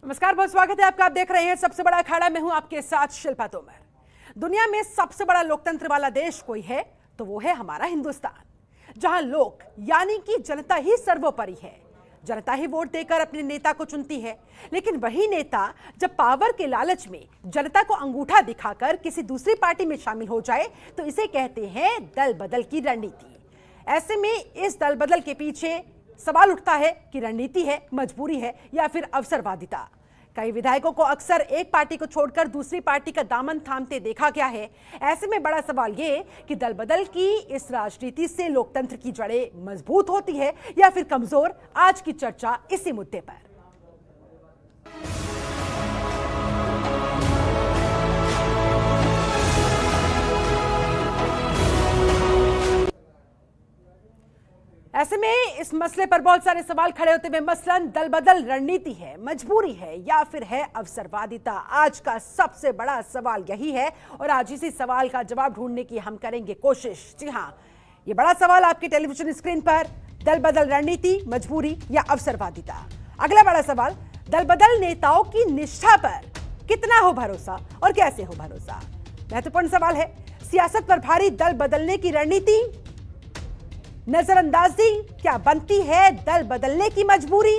नमस्कार, बहुत स्वागत है आपका। आप देख रहे हैं सबसे बड़ा अखाड़ा। मैं हूं आपके साथ शिल्पा तोमर। दुनिया में सबसे बड़ा लोकतंत्र वाला देश कोई है तो वो है हमारा हिंदुस्तान, जहां लोक यानी कि जनता ही सर्वोपरि है। जनता ही वोट देकर अपने नेता को चुनती है, लेकिन वही नेता जब पावर के लालच में जनता को अंगूठा दिखाकर किसी दूसरी पार्टी में शामिल हो जाए तो इसे कहते हैं दल बदल की रणनीति। ऐसे में इस दल बदल के पीछे सवाल उठता है कि रणनीति है, मजबूरी है या फिर अवसरवादिता। कई विधायकों को अक्सर एक पार्टी को छोड़कर दूसरी पार्टी का दामन थामते देखा गया है। ऐसे में बड़ा सवाल ये कि दल बदल की इस राजनीति से लोकतंत्र की जड़ें मजबूत होती है या फिर कमजोर। आज की चर्चा इसी मुद्दे पर। ऐसे में इस मसले पर बहुत सारे सवाल खड़े होते हुए, मसलन दल बदल रणनीति है, मजबूरी है या फिर है अवसरवादिता। आज का सबसे बड़ा सवाल यही है और आज इसी सवाल का जवाब ढूंढने की हम करेंगे कोशिश। जी हां, ये बड़ा सवाल आपके टेलीविजन स्क्रीन पर, दल बदल रणनीति, मजबूरी या अवसरवादिता। अगला बड़ा सवाल, दल बदल नेताओं की निष्ठा पर कितना हो भरोसा और कैसे हो भरोसा। महत्वपूर्ण सवाल है। सियासत पर भारी दल बदलने की रणनीति, नजरअंदाजी क्या बनती है दल बदलने की मजबूरी।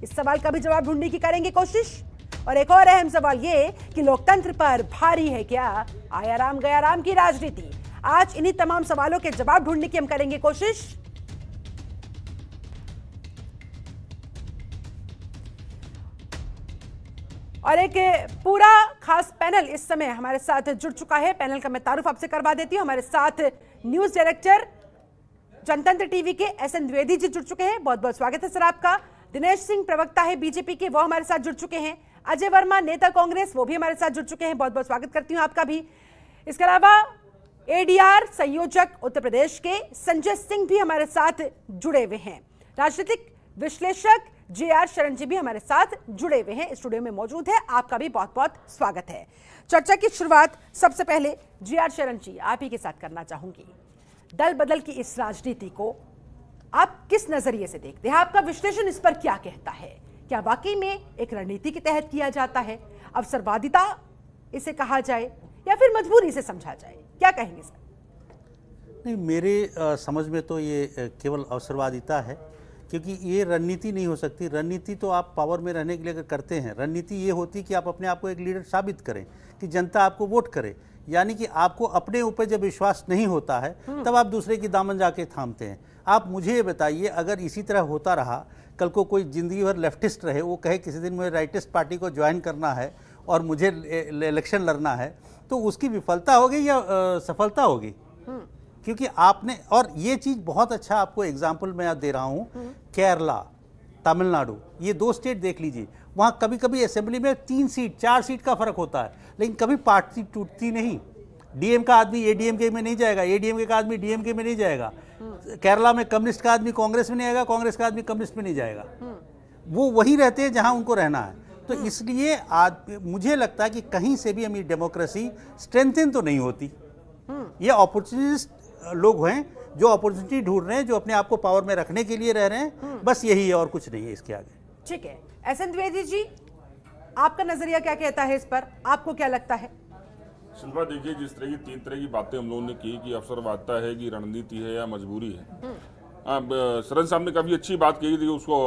इस सवाल का भी जवाब ढूंढने की करेंगे कोशिश। और एक और अहम सवाल ये कि लोकतंत्र पर भारी है क्या आया राम गया राम की राजनीति। आज इन्हीं तमाम सवालों के जवाब ढूंढने की हम करेंगे कोशिश। और एक पूरा खास पैनल इस समय हमारे साथ जुड़ चुका है। पैनल का मैं तारुफ आपसे करवा देती हूं। हमारे साथ न्यूज डायरेक्टर जनतंत्र टीवी के एसएन द्विवेदी जी जुड़ चुके हैं। बहुत बहुत स्वागत है सर आपका। दिनेश सिंह प्रवक्ता है बीजेपी के, वो हमारे साथ जुड़ चुके हैं। अजय वर्मा नेता कांग्रेस, वो भी हमारे साथ जुड़ चुके हैं। बहुत बहुत स्वागत करती हूं आपका भी। इसके अलावा एडीआर संयोजक उत्तर प्रदेश के संजय सिंह भी हमारे साथ जुड़े हुए हैं। राजनीतिक विश्लेषक जेआर शरण जी भी हमारे साथ जुड़े हुए हैं, स्टूडियो में मौजूद है। आपका भी बहुत बहुत स्वागत है। चर्चा की शुरुआत सबसे पहले जेआर शरण जी आप ही के साथ करना चाहूंगी। दल बदल की इस राजनीति को आप किस नजरिए से देखते हैं? आपका विश्लेषण इस पर क्या कहता है? क्या वाकई में एक रणनीति के तहत किया जाता है, अवसरवादिता इसे कहा जाए या फिर मजबूरी से समझा जाए? क्या कहेंगे सर? नहीं, मेरे समझ में तो ये केवल अवसरवादिता है, क्योंकि ये रणनीति नहीं हो सकती। रणनीति तो आप पावर में रहने के लिए अगर करते हैं, रणनीति ये होती कि आप अपने आप को एक लीडर साबित करें, कि जनता आपको वोट करे। यानी कि आपको अपने ऊपर जब विश्वास नहीं होता है तब आप दूसरे की दामन जाके थामते हैं। आप मुझे ये बताइए, अगर इसी तरह होता रहा, कल को कोई जिंदगी भर लेफ्टिस्ट रहे, वो कहे किसी दिन मुझे राइटिस्ट पार्टी को ज्वाइन करना है और मुझे इलेक्शन लड़ना है, तो उसकी विफलता होगी या सफलता होगी? क्योंकि आपने, और ये चीज़ बहुत अच्छा आपको एग्जाम्पल मैं दे रहा हूँ, केरला, तमिलनाडु, ये दो स्टेट देख लीजिए। वहाँ कभी कभी असेंबली में 3 सीट 4 सीट का फर्क होता है, लेकिन कभी पार्टी टूटती नहीं। डीएम का आदमी एडीएमके में नहीं जाएगा, एडीएमके का आदमी डीएमके में नहीं जाएगा। केरला में कम्युनिस्ट का आदमी कांग्रेस में नहीं आएगा, कांग्रेस का आदमी कम्युनिस्ट में नहीं जाएगा। वो वहीं रहते हैं जहाँ उनको रहना है। तो इसलिए आज मुझे लगता है कि कहीं से भी हमारी डेमोक्रेसी स्ट्रेंथन तो नहीं होती। ये अपॉर्चुनिस्ट लोग हैं जो अपॉर्चुनिटी ढूंढ रहे हैं, जो अपने आप को पावर में रखने के लिए रह रहे हैं, बस यही है और कुछ नहीं है इसके आगे। ठीक है, एसएन द्विवेदी जी आपका नजरिया क्या कहता है इस पर? आपको क्या लगता है? शिल्पा, देखिए, जिस तरह की 3 तरह की बातें हम लोगों ने की कि अवसरवादिता है, कि रणनीति है या मजबूरी है। अब शरण साहब ने काफी अच्छी बात कही थी, उसको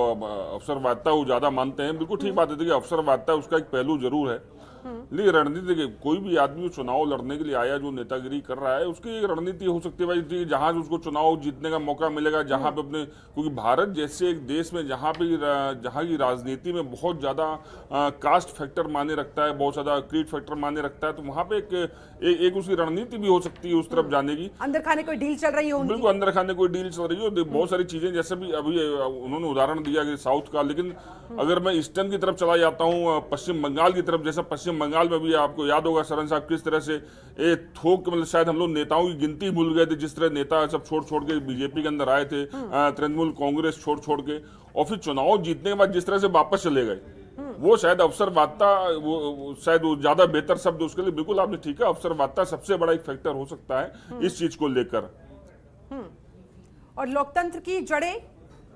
अवसरवादिता वो ज्यादा मानते हैं। बिल्कुल ठीक बात है कि अवसरवादिता उसका एक पहलू जरूर है, लेकिन रणनीति के कोई भी आदमी चुनाव लड़ने के लिए आया जो नेतागिरी कर रहा है, उसकी एक रणनीति हो सकती है भाई, जहां से उसको चुनाव जीतने का मौका मिलेगा, जहां पे अपने, क्योंकि भारत जैसे एक देश में जहां की राजनीति में बहुत ज्यादा कास्ट फैक्टर माने रखता है, बहुत ज्यादा क्रीड फैक्टर माने रखता है, तो वहां पे एक उसकी रणनीति भी हो सकती है उस तरफ जाने की। अंदर खाने कोई डील चल रही हो? बिल्कुल, अंदर खाने कोई डील चल रही हो। बहुत सारी चीजें, जैसे भी अभी उन्होंने उदाहरण दिया कि साउथ का, लेकिन अगर मैं ईस्टर्न की तरफ चला जाता हूँ, पश्चिम बंगाल की तरफ, जैसे पश्चिम बंगाल में भी आपको याद होगा शरण साहब किस तरह से थोक, मतलब शायद हम लोग नेताओं की गिनती भूल गए थे, जिस तरह नेता सब छोड़ के बीजेपी के अंदर आए थे, तृणमूल कांग्रेस छोड़ के, और फिर चुनाव जीतने के बाद जिस तरह से वापस चले गए, वो शायद अवसरवादिता, वो शायद वो ज्यादा बेहतर शब्द उसके लिए। बिल्कुल आपने ठीक है, अवसरवादिता सबसे बड़ा एक फैक्टर हो सकता है इस चीज को लेकर। और लोकतंत्र की जड़ें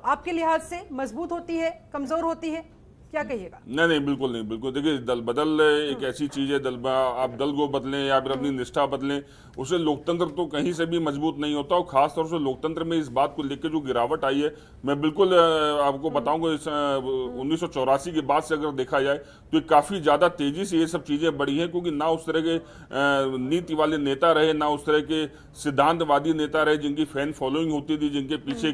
आपके लिहाज से मजबूत होती है, कमजोर होती है? क्या कहिएगा? नहीं, बिल्कुल नहीं, बिल्कुल। देखिए, दल बदल एक ऐसी चीज है, आप दल को बदलें या फिर अपनी निष्ठा बदलें, उससे लोकतंत्र तो कहीं से भी मजबूत नहीं होता। और खास तौर से लोकतंत्र में इस बात को लेकर जो गिरावट आई है, मैं बिल्कुल आपको बताऊंगा, 1984 के बाद से अगर देखा जाए तो काफी ज्यादा तेजी से ये सब चीजें बढ़ी हैं, क्योंकि ना उस तरह के नीति वाले नेता रहे, ना उस तरह के सिद्धांतवादी नेता रहे जिनकी फैन फॉलोइंग होती थी, जिनके पीछे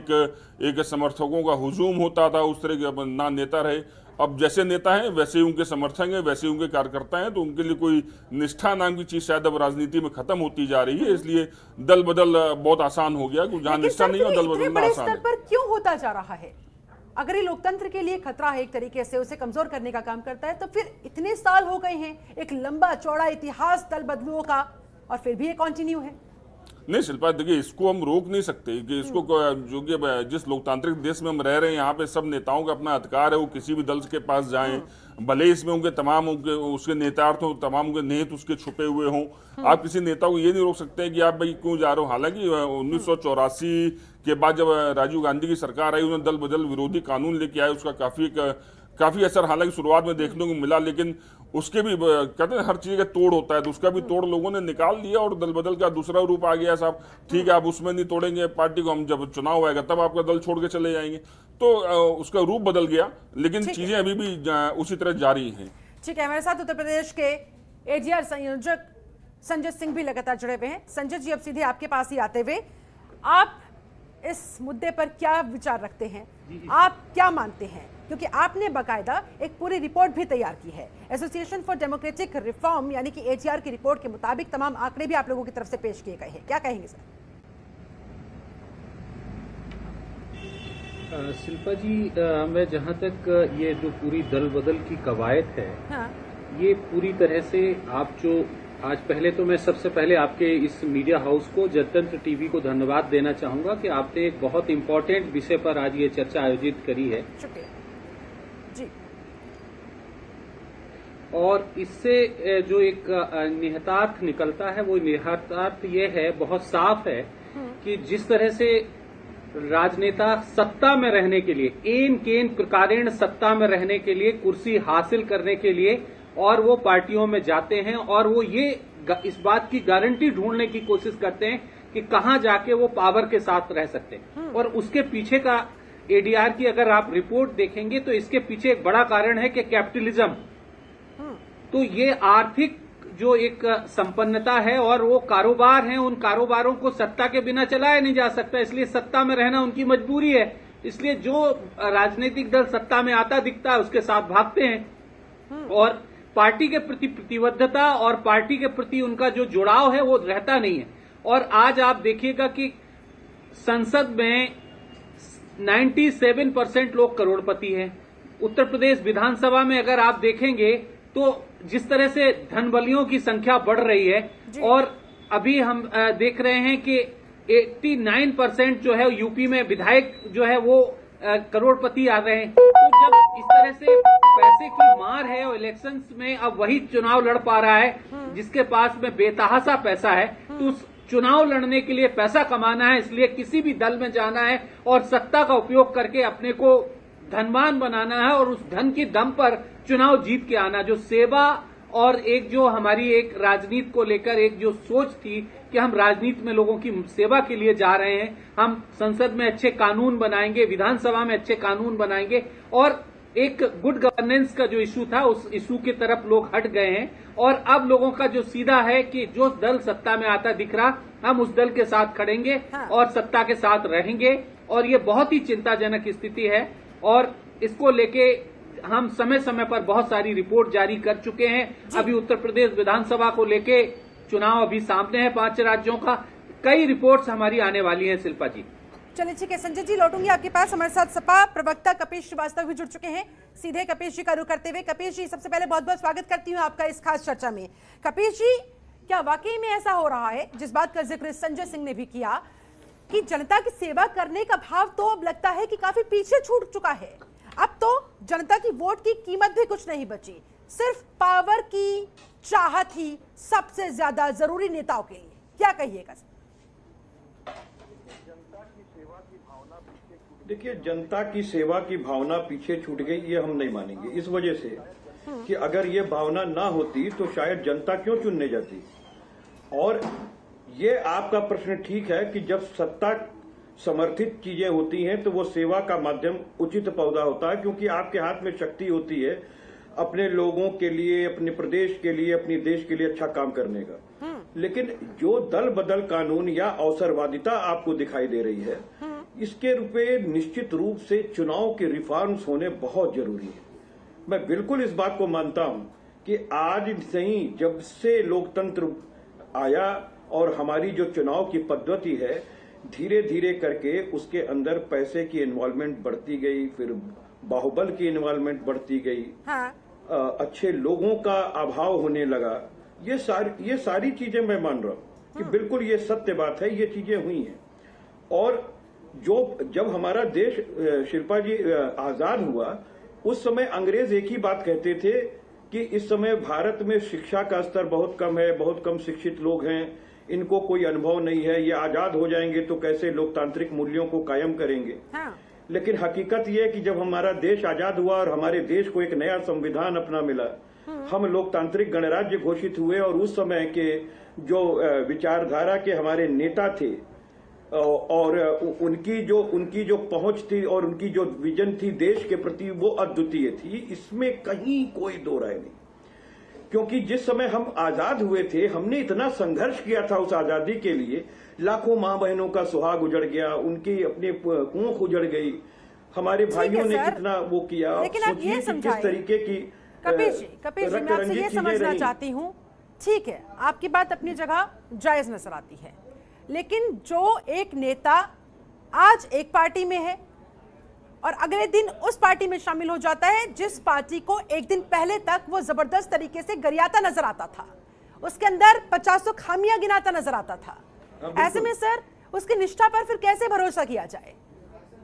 एक समर्थकों का हुजूम होता था, उस तरह के ना नेता रहे। अब जैसे नेता हैं वैसे ही उनके समर्थक हैं, वैसे ही उनके कार्यकर्ता हैं, तो उनके लिए कोई निष्ठा नाम की चीज शायद अब राजनीति में खत्म होती जा रही है। इसलिए दल बदल बहुत आसान हो गया, जहां निष्ठा नहीं हो दल बदलना आसान है। पर क्यों होता जा रहा है? अगर ये लोकतंत्र के लिए खतरा है, एक तरीके से उसे कमजोर करने का काम करता है, तो फिर इतने साल हो गए हैं, एक लंबा चौड़ा इतिहास दल बदलुओं का, और फिर भी ये कंटिन्यू है। नहीं शिल्पा, देखिए, इसको हम रोक नहीं सकते कि इसको जो कि जिस लोकतांत्रिक देश में हम रह रहे हैं, यहाँ पे सब नेताओं का अपना अधिकार है, वो किसी भी दल के पास जाएं, भले इसमें उनके तमाम उसके नेतार्थ हो, तमाम उनके निहित उसके छुपे हुए हों। आप किसी नेता को ये नहीं रोक सकते कि आप भाई क्यों जा रहे हो। हालांकि 1984 के बाद जब राजीव गांधी की सरकार आई, उन्होंने दल बदल विरोधी कानून लेके आए, उसका काफी असर हालांकि शुरुआत में देखने को मिला, लेकिन उसके भी कहते हैं हर चीज का तोड़ होता है, तो उसका भी तोड़ लोगों ने निकाल दिया और दल बदल का दूसरा रूप आ गया। साहब ठीक है, आप उसमें नहीं तोड़ेंगे पार्टी को, हम जब चुनाव आएगा तब आपका दल छोड़ के चले जाएंगे, तो उसका रूप बदल गया, लेकिन चीजें अभी भी उसी तरह जारी हैं। ठीक है, हमारे साथ उत्तर प्रदेश के एजीआर संयोजक संजय सिंह भी लगातार जुड़े हुए हैं। संजय जी, अब सीधे आपके पास ही आते हुए, आप इस मुद्दे पर क्या विचार रखते हैं? आप क्या मानते हैं? क्योंकि आपने बाकायदा एक पूरी रिपोर्ट भी तैयार की है। एसोसिएशन फॉर डेमोक्रेटिक रिफॉर्म यानी कि एजीआर की रिपोर्ट के मुताबिक तमाम आंकड़े भी आप लोगों की तरफ से पेश किए गए हैं, क्या कहेंगे सर? शिल्पा जी, मैं जहां तक ये जो पूरी दल बदल की कवायद है, हाँ। ये पूरी तरह से आप जो आज पहले तो मैं सबसे पहले आपके इस मीडिया हाउस को, जनतंत्र टीवी को धन्यवाद देना चाहूंगा कि आपने एक बहुत इम्पोर्टेंट विषय पर आज ये चर्चा आयोजित करी है। शुक्रिया जी। और इससे जो एक निहितार्थ निकलता है, वो निहितार्थ ये है, बहुत साफ है, कि जिस तरह से राजनेता सत्ता में रहने के लिए, एन केन प्रकारेण सत्ता में रहने के लिए, कुर्सी हासिल करने के लिए, और वो पार्टियों में जाते हैं और वो ये इस बात की गारंटी ढूंढने की कोशिश करते हैं कि कहां जाके वो पावर के साथ रह सकते हैं। और उसके पीछे का एडीआर की अगर आप रिपोर्ट देखेंगे तो इसके पीछे एक बड़ा कारण है कि कैपिटलिज्म। तो ये आर्थिक जो एक संपन्नता है और वो कारोबार हैं, उन कारोबारों को सत्ता के बिना चलाया नहीं जा सकता, इसलिए सत्ता में रहना उनकी मजबूरी है। इसलिए जो राजनीतिक दल सत्ता में आता दिखता है उसके साथ भागते हैं, और पार्टी के प्रति प्रतिबद्धता और पार्टी के प्रति उनका जो जुड़ाव है वो रहता नहीं है। और आज आप देखिएगा कि संसद में 97% लोग करोड़पति हैं। उत्तर प्रदेश विधानसभा में अगर आप देखेंगे तो जिस तरह से धनबलियों की संख्या बढ़ रही है, और अभी हम देख रहे हैं कि 89% जो है यूपी में विधायक जो है वो करोड़पति आ रहे हैं। तो जब इस तरह से पैसे की मार है और इलेक्शंस में अब वही चुनाव लड़ पा रहा है जिसके पास में बेतहासा पैसा है, तो उस चुनाव लड़ने के लिए पैसा कमाना है, इसलिए किसी भी दल में जाना है और सत्ता का उपयोग करके अपने को धनवान बनाना है और उस धन के दम पर चुनाव जीत के आना। जो सेवा और एक जो हमारी एक राजनीति को लेकर एक जो सोच थी कि हम राजनीति में लोगों की सेवा के लिए जा रहे हैं, हम संसद में अच्छे कानून बनाएंगे, विधानसभा में अच्छे कानून बनाएंगे, और एक गुड गवर्नेंस का जो इशू था उस इशू की तरफ लोग हट गए हैं। और अब लोगों का जो सीधा है कि जो दल सत्ता में आता दिख रहा, हम उस दल के साथ खड़ेंगे और सत्ता के साथ रहेंगे, और ये बहुत ही चिंताजनक स्थिति है। और इसको लेके हम समय समय पर बहुत सारी रिपोर्ट जारी कर चुके हैं। अभी उत्तर प्रदेश विधानसभा को लेके चुनाव अभी सामने है 5 राज्यों का, कई रिपोर्ट्स हमारी आने वाली हैं। शिल्पा जी, चलिए ठीक है, संजय जी लौटूंगी आपके पास। हमारे साथ सपा प्रवक्ता कपिश श्रीवास्तव भी जुड़ चुके हैं। सीधे कपिश जी का रुख करते हुए, कपिश जी सबसे पहले बहुत बहुत स्वागत करती हूँ आपका इस खास चर्चा में। कपिश जी, क्या वाकई में ऐसा हो रहा है जिस बात का जिक्र संजय सिंह ने भी किया कि जनता की सेवा करने का भाव तो अब लगता है कि काफी पीछे छूट चुका है? अब तो जनता की वोट की कीमत भी कुछ नहीं बची, सिर्फ पावर की चाहत ही सबसे ज्यादा जरूरी नेताओं के लिए, क्या कहिएगा? जनता की सेवा की भावना पीछे छूट देखिए, जनता की सेवा की भावना पीछे छूट गई, ये हम नहीं मानेंगे। इस वजह से कि अगर ये भावना ना होती तो शायद जनता क्यों चुनने जाती। और ये आपका प्रश्न ठीक है कि जब सत्ता समर्थित चीजें होती हैं तो वो सेवा का माध्यम उचित पौधा होता है, क्योंकि आपके हाथ में शक्ति होती है अपने लोगों के लिए, अपने प्रदेश के लिए, अपने देश के लिए अच्छा काम करने का। लेकिन जो दल बदल कानून या अवसरवादिता आपको दिखाई दे रही है, इसके रूपे निश्चित रूप से चुनाव के रिफॉर्म्स होने बहुत जरूरी है। मैं बिल्कुल इस बात को मानता हूं कि आज नहीं, जब से लोकतंत्र आया और हमारी जो चुनाव की पद्धति है, धीरे धीरे करके उसके अंदर पैसे की इन्वॉल्वमेंट बढ़ती गई, फिर बाहुबल की इन्वॉल्वमेंट बढ़ती गई। हाँ। अच्छे लोगों का अभाव होने लगा। ये सारी चीजें मैं मान रहा हूं कि बिल्कुल ये सत्य बात है, ये चीजें हुई हैं। और जब हमारा देश, शिल्पा जी, आजाद हुआ, उस समय अंग्रेज एक ही बात कहते थे कि इस समय भारत में शिक्षा का स्तर बहुत कम है, बहुत कम शिक्षित लोग हैं, इनको कोई अनुभव नहीं है, ये आजाद हो जाएंगे तो कैसे लोकतांत्रिक मूल्यों को कायम करेंगे। हाँ। लेकिन हकीकत ये है कि जब हमारा देश आजाद हुआ और हमारे देश को एक नया संविधान अपना मिला, हम लोकतांत्रिक गणराज्य घोषित हुए, और उस समय के जो विचारधारा के हमारे नेता थे और उनकी जो पहुंच थी और उनकी जो विजन थी देश के प्रति, वो अद्वितीय थी। इसमें कहीं कोई दो राय नहीं, क्योंकि जिस समय हम आजाद हुए थे, हमने इतना संघर्ष किया था उस आजादी के लिए। लाखों मां बहनों का सुहाग उजड़ गया, उनकी अपनी ऊँख उजड़ गई, हमारे भाइयों ने कितना वो किया। लेकिन आप ये समझाइए, किस तरीके की कपिश जी, मैं आपसे ये समझना चाहती हूँ, ठीक है, आपकी बात अपनी जगह जायज नजर आती है, लेकिन जो एक नेता आज एक पार्टी में है और अगले दिन उस पार्टी में शामिल हो जाता है जिस पार्टी को एक दिन पहले तक वो जबरदस्त तरीके से गरियाता नजर आता था, उसके अंदर 50 खामियां गिनाता नजर आता था, ऐसे में सर उसकी निष्ठा पर फिर कैसे भरोसा किया जाए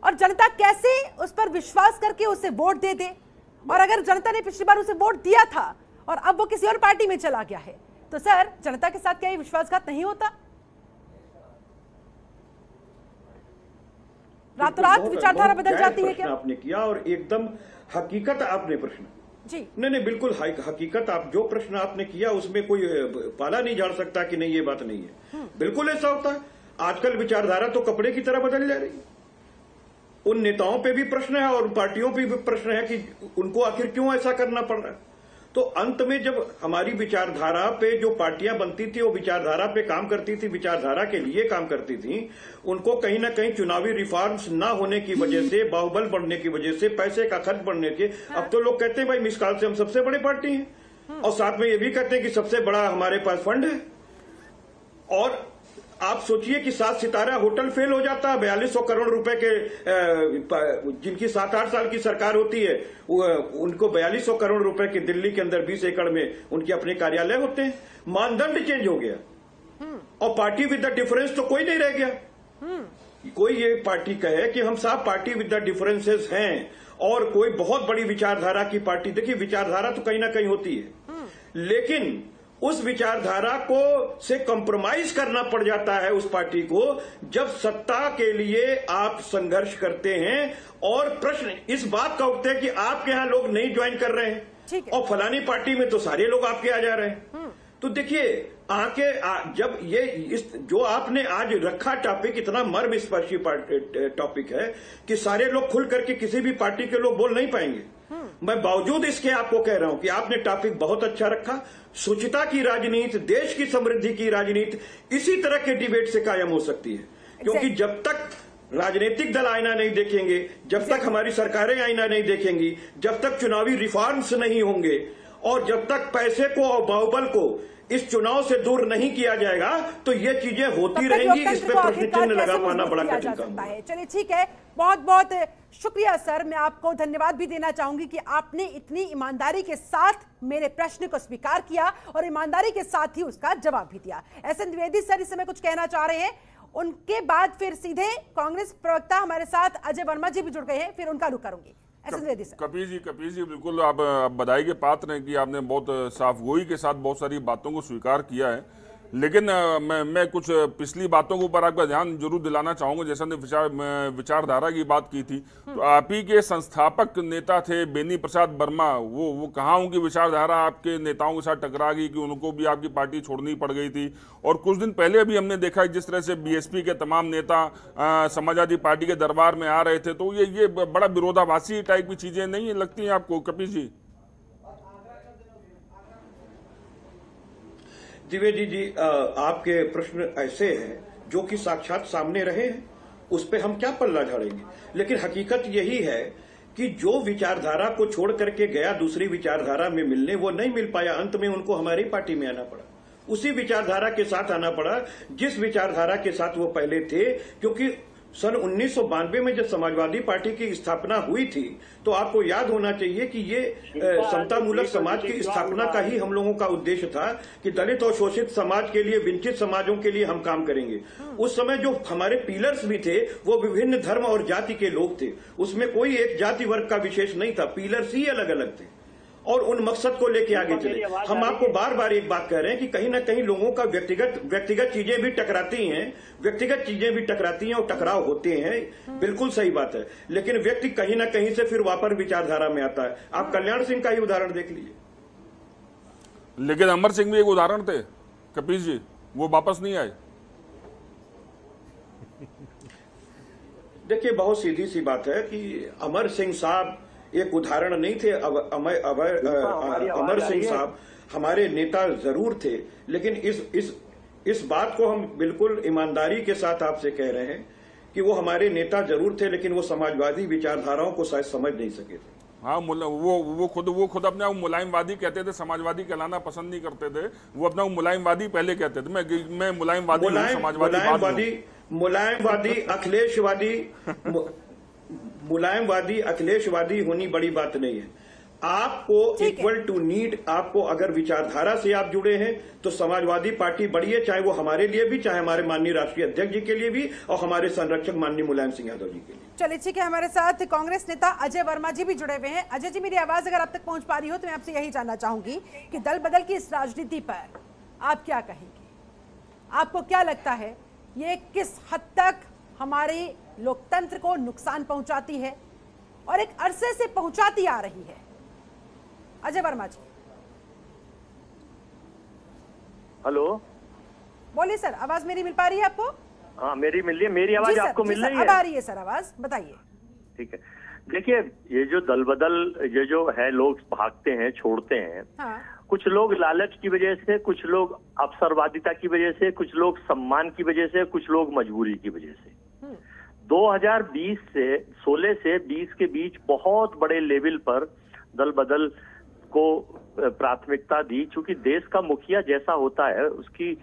और जनता कैसे उस पर विश्वास करके उसे वोट दे दे? और अगर जनता ने पिछली बार उसे वोट दिया था और अब वो किसी और पार्टी में चला गया है, तो सर जनता के साथ क्या ये विश्वासघात नहीं होता? रातों रात विचारधारा बदल जाती है क्या? आपने किया और एकदम हकीकत आपने प्रश्न जी। नहीं, बिल्कुल हकीकत। आप जो प्रश्न आपने किया उसमें कोई पाला नहीं झाड़ सकता कि नहीं ये बात नहीं है। बिल्कुल ऐसा होता है। आजकल विचारधारा तो कपड़े की तरह बदल जा रही है। उन नेताओं पे भी प्रश्न है और पार्टियों पे भी प्रश्न है कि उनको आखिर क्यों ऐसा करना पड़ रहा है। तो अंत में जब हमारी विचारधारा पे जो पार्टियां बनती थी, वो विचारधारा पे काम करती थी, विचारधारा के लिए काम करती थी, उनको कहीं ना कहीं चुनावी रिफॉर्म्स ना होने की वजह से, बाहुबल बढ़ने की वजह से, पैसे का खर्च बढ़ने के, अब तो लोग कहते हैं भाई मिस कॉल से हम सबसे बड़ी पार्टी हैं, और साथ में ये भी कहते हैं कि सबसे बड़ा हमारे पास फंड है। और आप सोचिए कि 7 सितारा होटल फेल हो जाता है, 4200 करोड़ रुपए के, जिनकी 7-8 साल की सरकार होती है, उनको 4200 करोड़ रुपए के दिल्ली के अंदर 20 एकड़ में उनके अपने कार्यालय होते हैं। मानदंड चेंज हो गया और पार्टी विद द डिफरेंस तो कोई नहीं रह गया। कोई ये पार्टी कहे कि हम सब पार्टी विद द डिफरेंसेस हैं और कोई बहुत बड़ी विचारधारा की पार्टी, देखिए विचारधारा तो कहीं ना कहीं होती है, लेकिन उस विचारधारा को से कॉम्प्रोमाइज करना पड़ जाता है उस पार्टी को जब सत्ता के लिए आप संघर्ष करते हैं। और प्रश्न इस बात का उठते हैं कि आपके यहां लोग नहीं ज्वाइन कर रहे हैं और फलानी पार्टी में तो सारे लोग आपके आ जा रहे हैं। तो देखिए जब ये जो आपने आज रखा टॉपिक इतना मर्मस्पर्शी टॉपिक है कि सारे लोग खुल करके किसी भी पार्टी के लोग बोल नहीं पाएंगे। मैं बावजूद इसके आपको कह रहा हूं कि आपने टॉपिक बहुत अच्छा रखा। शुचिता की राजनीति, देश की समृद्धि की राजनीति इसी तरह के डिबेट से कायम हो सकती है, क्योंकि जब तक राजनीतिक दल आईना नहीं देखेंगे, जब तक हमारी सरकारें आईना नहीं देखेंगी, जब तक चुनावी रिफॉर्म्स नहीं होंगे और जब तक पैसे को और बाहुबल को इस चुनाव से दूर नहीं किया जाएगा, तो ये चीजें होती रहेंगी। इस पे प्रश्न चिन्ह लगा पाना बड़ा कठिन काम है। चलिए ठीक है, बहुत बहुत शुक्रिया सर। मैं आपको धन्यवाद भी देना चाहूंगी कि आपने इतनी ईमानदारी के साथ मेरे प्रश्न को स्वीकार किया और ईमानदारी के साथ ही उसका जवाब भी दिया। एसएन द्विवेदी सर इस समय कुछ कहना चाह रहे हैं, उनके बाद फिर सीधे कांग्रेस प्रवक्ता हमारे साथ अजय वर्मा जी भी जुड़ गए हैं, फिर उनका रुख करूंगी। कपिल जी बिल्कुल आप बधाई के पात्र हैं कि आपने बहुत साफ गोई के साथ बहुत सारी बातों को स्वीकार किया है। लेकिन मैं कुछ पिछली बातों के ऊपर आपका ध्यान जरूर दिलाना चाहूंगा। जैसा ने विचारधारा की बात की थी, तो आप ही के संस्थापक नेता थे बेनी प्रसाद वर्मा, वो कहाँ उनकी विचारधारा आपके नेताओं के साथ टकरा गई कि उनको भी आपकी पार्टी छोड़नी पड़ गई थी? और कुछ दिन पहले भी हमने देखा जिस तरह से बीएसपी के तमाम नेता समाजवादी पार्टी के दरबार में आ रहे थे, तो ये बड़ा विरोधाभासी टाइप की चीजें नहीं लगती हैं आपको कपिल जी? द्विवेदी जी, आपके प्रश्न ऐसे हैं जो कि साक्षात सामने रहे हैं, उस पे हम क्या पल्ला झाड़ेंगे। लेकिन हकीकत यही है कि जो विचारधारा को छोड़ करके गया दूसरी विचारधारा में मिलने, वो नहीं मिल पाया। अंत में उनको हमारी पार्टी में आना पड़ा, उसी विचारधारा के साथ आना पड़ा जिस विचारधारा के साथ वो पहले थे। क्योंकि सन 1992 में जब समाजवादी पार्टी की स्थापना हुई थी, तो आपको याद होना चाहिए कि ये समतामूलक समाज की स्थापना का ही हम लोगों का उद्देश्य था कि दलित और शोषित समाज के लिए, वंचित समाजों के लिए हम काम करेंगे। उस समय जो हमारे पिलर्स भी थे वो विभिन्न धर्म और जाति के लोग थे, उसमें कोई एक जाति वर्ग का विशेष नहीं था, पिलर्स ही अलग अलग थे और उन मकसद को लेके आगे चले। हम आपको बार बार एक बात कह रहे हैं कि कहीं ना कहीं लोगों का व्यक्तिगत चीजें भी टकराती हैं, और टकराव होते हैं, बिल्कुल सही बात है। लेकिन व्यक्ति कहीं ना कहीं से फिर वापस विचारधारा में आता है। आप कल्याण सिंह का ही उदाहरण देख लीजिए। लेकिन अमर सिंह भी एक उदाहरण थे कपिल जी, वो वापस नहीं आए। देखिए, बहुत सीधी सी बात है कि अमर सिंह साहब एक उदाहरण नहीं थे। अमर सिंह साहब हमारे नेता जरूर थे, लेकिन इस बात को हम बिल्कुल ईमानदारी के साथ आपसे कह रहे हैं कि वो हमारे नेता जरूर थे, लेकिन वो समाजवादी विचारधाराओं को शायद समझ नहीं सके थे। हाँ, वो खुद अपने आप मुलायमवादी कहते थे, समाजवादी कहलाना पसंद नहीं करते थे। वो अपना मुलायमवादी पहले कहते थे, मैं मुलायमवादी अखिलेशवादी होनी बड़ी बात नहीं है। आपको इक्वल टू नीड, आपको अगर विचारधारा से आप जुड़े हैं तो समाजवादी पार्टी बड़ी है, चाहे वो हमारे लिए भी, चाहे हमारे माननीय राष्ट्रीय अध्यक्ष जी के लिए भी, और हमारे संरक्षक माननीय मुलायम सिंह यादव जी के लिए। चलिए ठीक है, हमारे साथ कांग्रेस नेता अजय वर्मा जी भी जुड़े हुए हैं। अजय जी, मेरी आवाज अगर आप तक पहुंच पा रही हो तो मैं आपसे यही जानना चाहूंगी कि दल बदल की इस राजनीति पर आप क्या कहेंगे? आपको क्या लगता है ये किस हद तक हमारे लोकतंत्र को नुकसान पहुंचाती है और एक अरसे से पहुंचाती आ रही है? अजय वर्मा जी। हेलो, बोलिए सर, आवाज मेरी मिल पा रही है आपको? हाँ, मेरी मिल रही है। मेरी आवाज आपको मिल रही है? अब आ रही है सर आवाज, बताइए। ठीक है, देखिए, ये जो दल बदल ये जो है, लोग भागते हैं, छोड़ते हैं। हाँ। कुछ लोग लालच की वजह से, कुछ लोग अवसरवादिता की वजह से, कुछ लोग सम्मान की वजह से, कुछ लोग मजबूरी की वजह से। 2020 से 16 से 20 के बीच बहुत बड़े लेवल पर दल बदल को प्राथमिकता दी, क्योंकि देश का मुखिया जैसा होता है उसकी,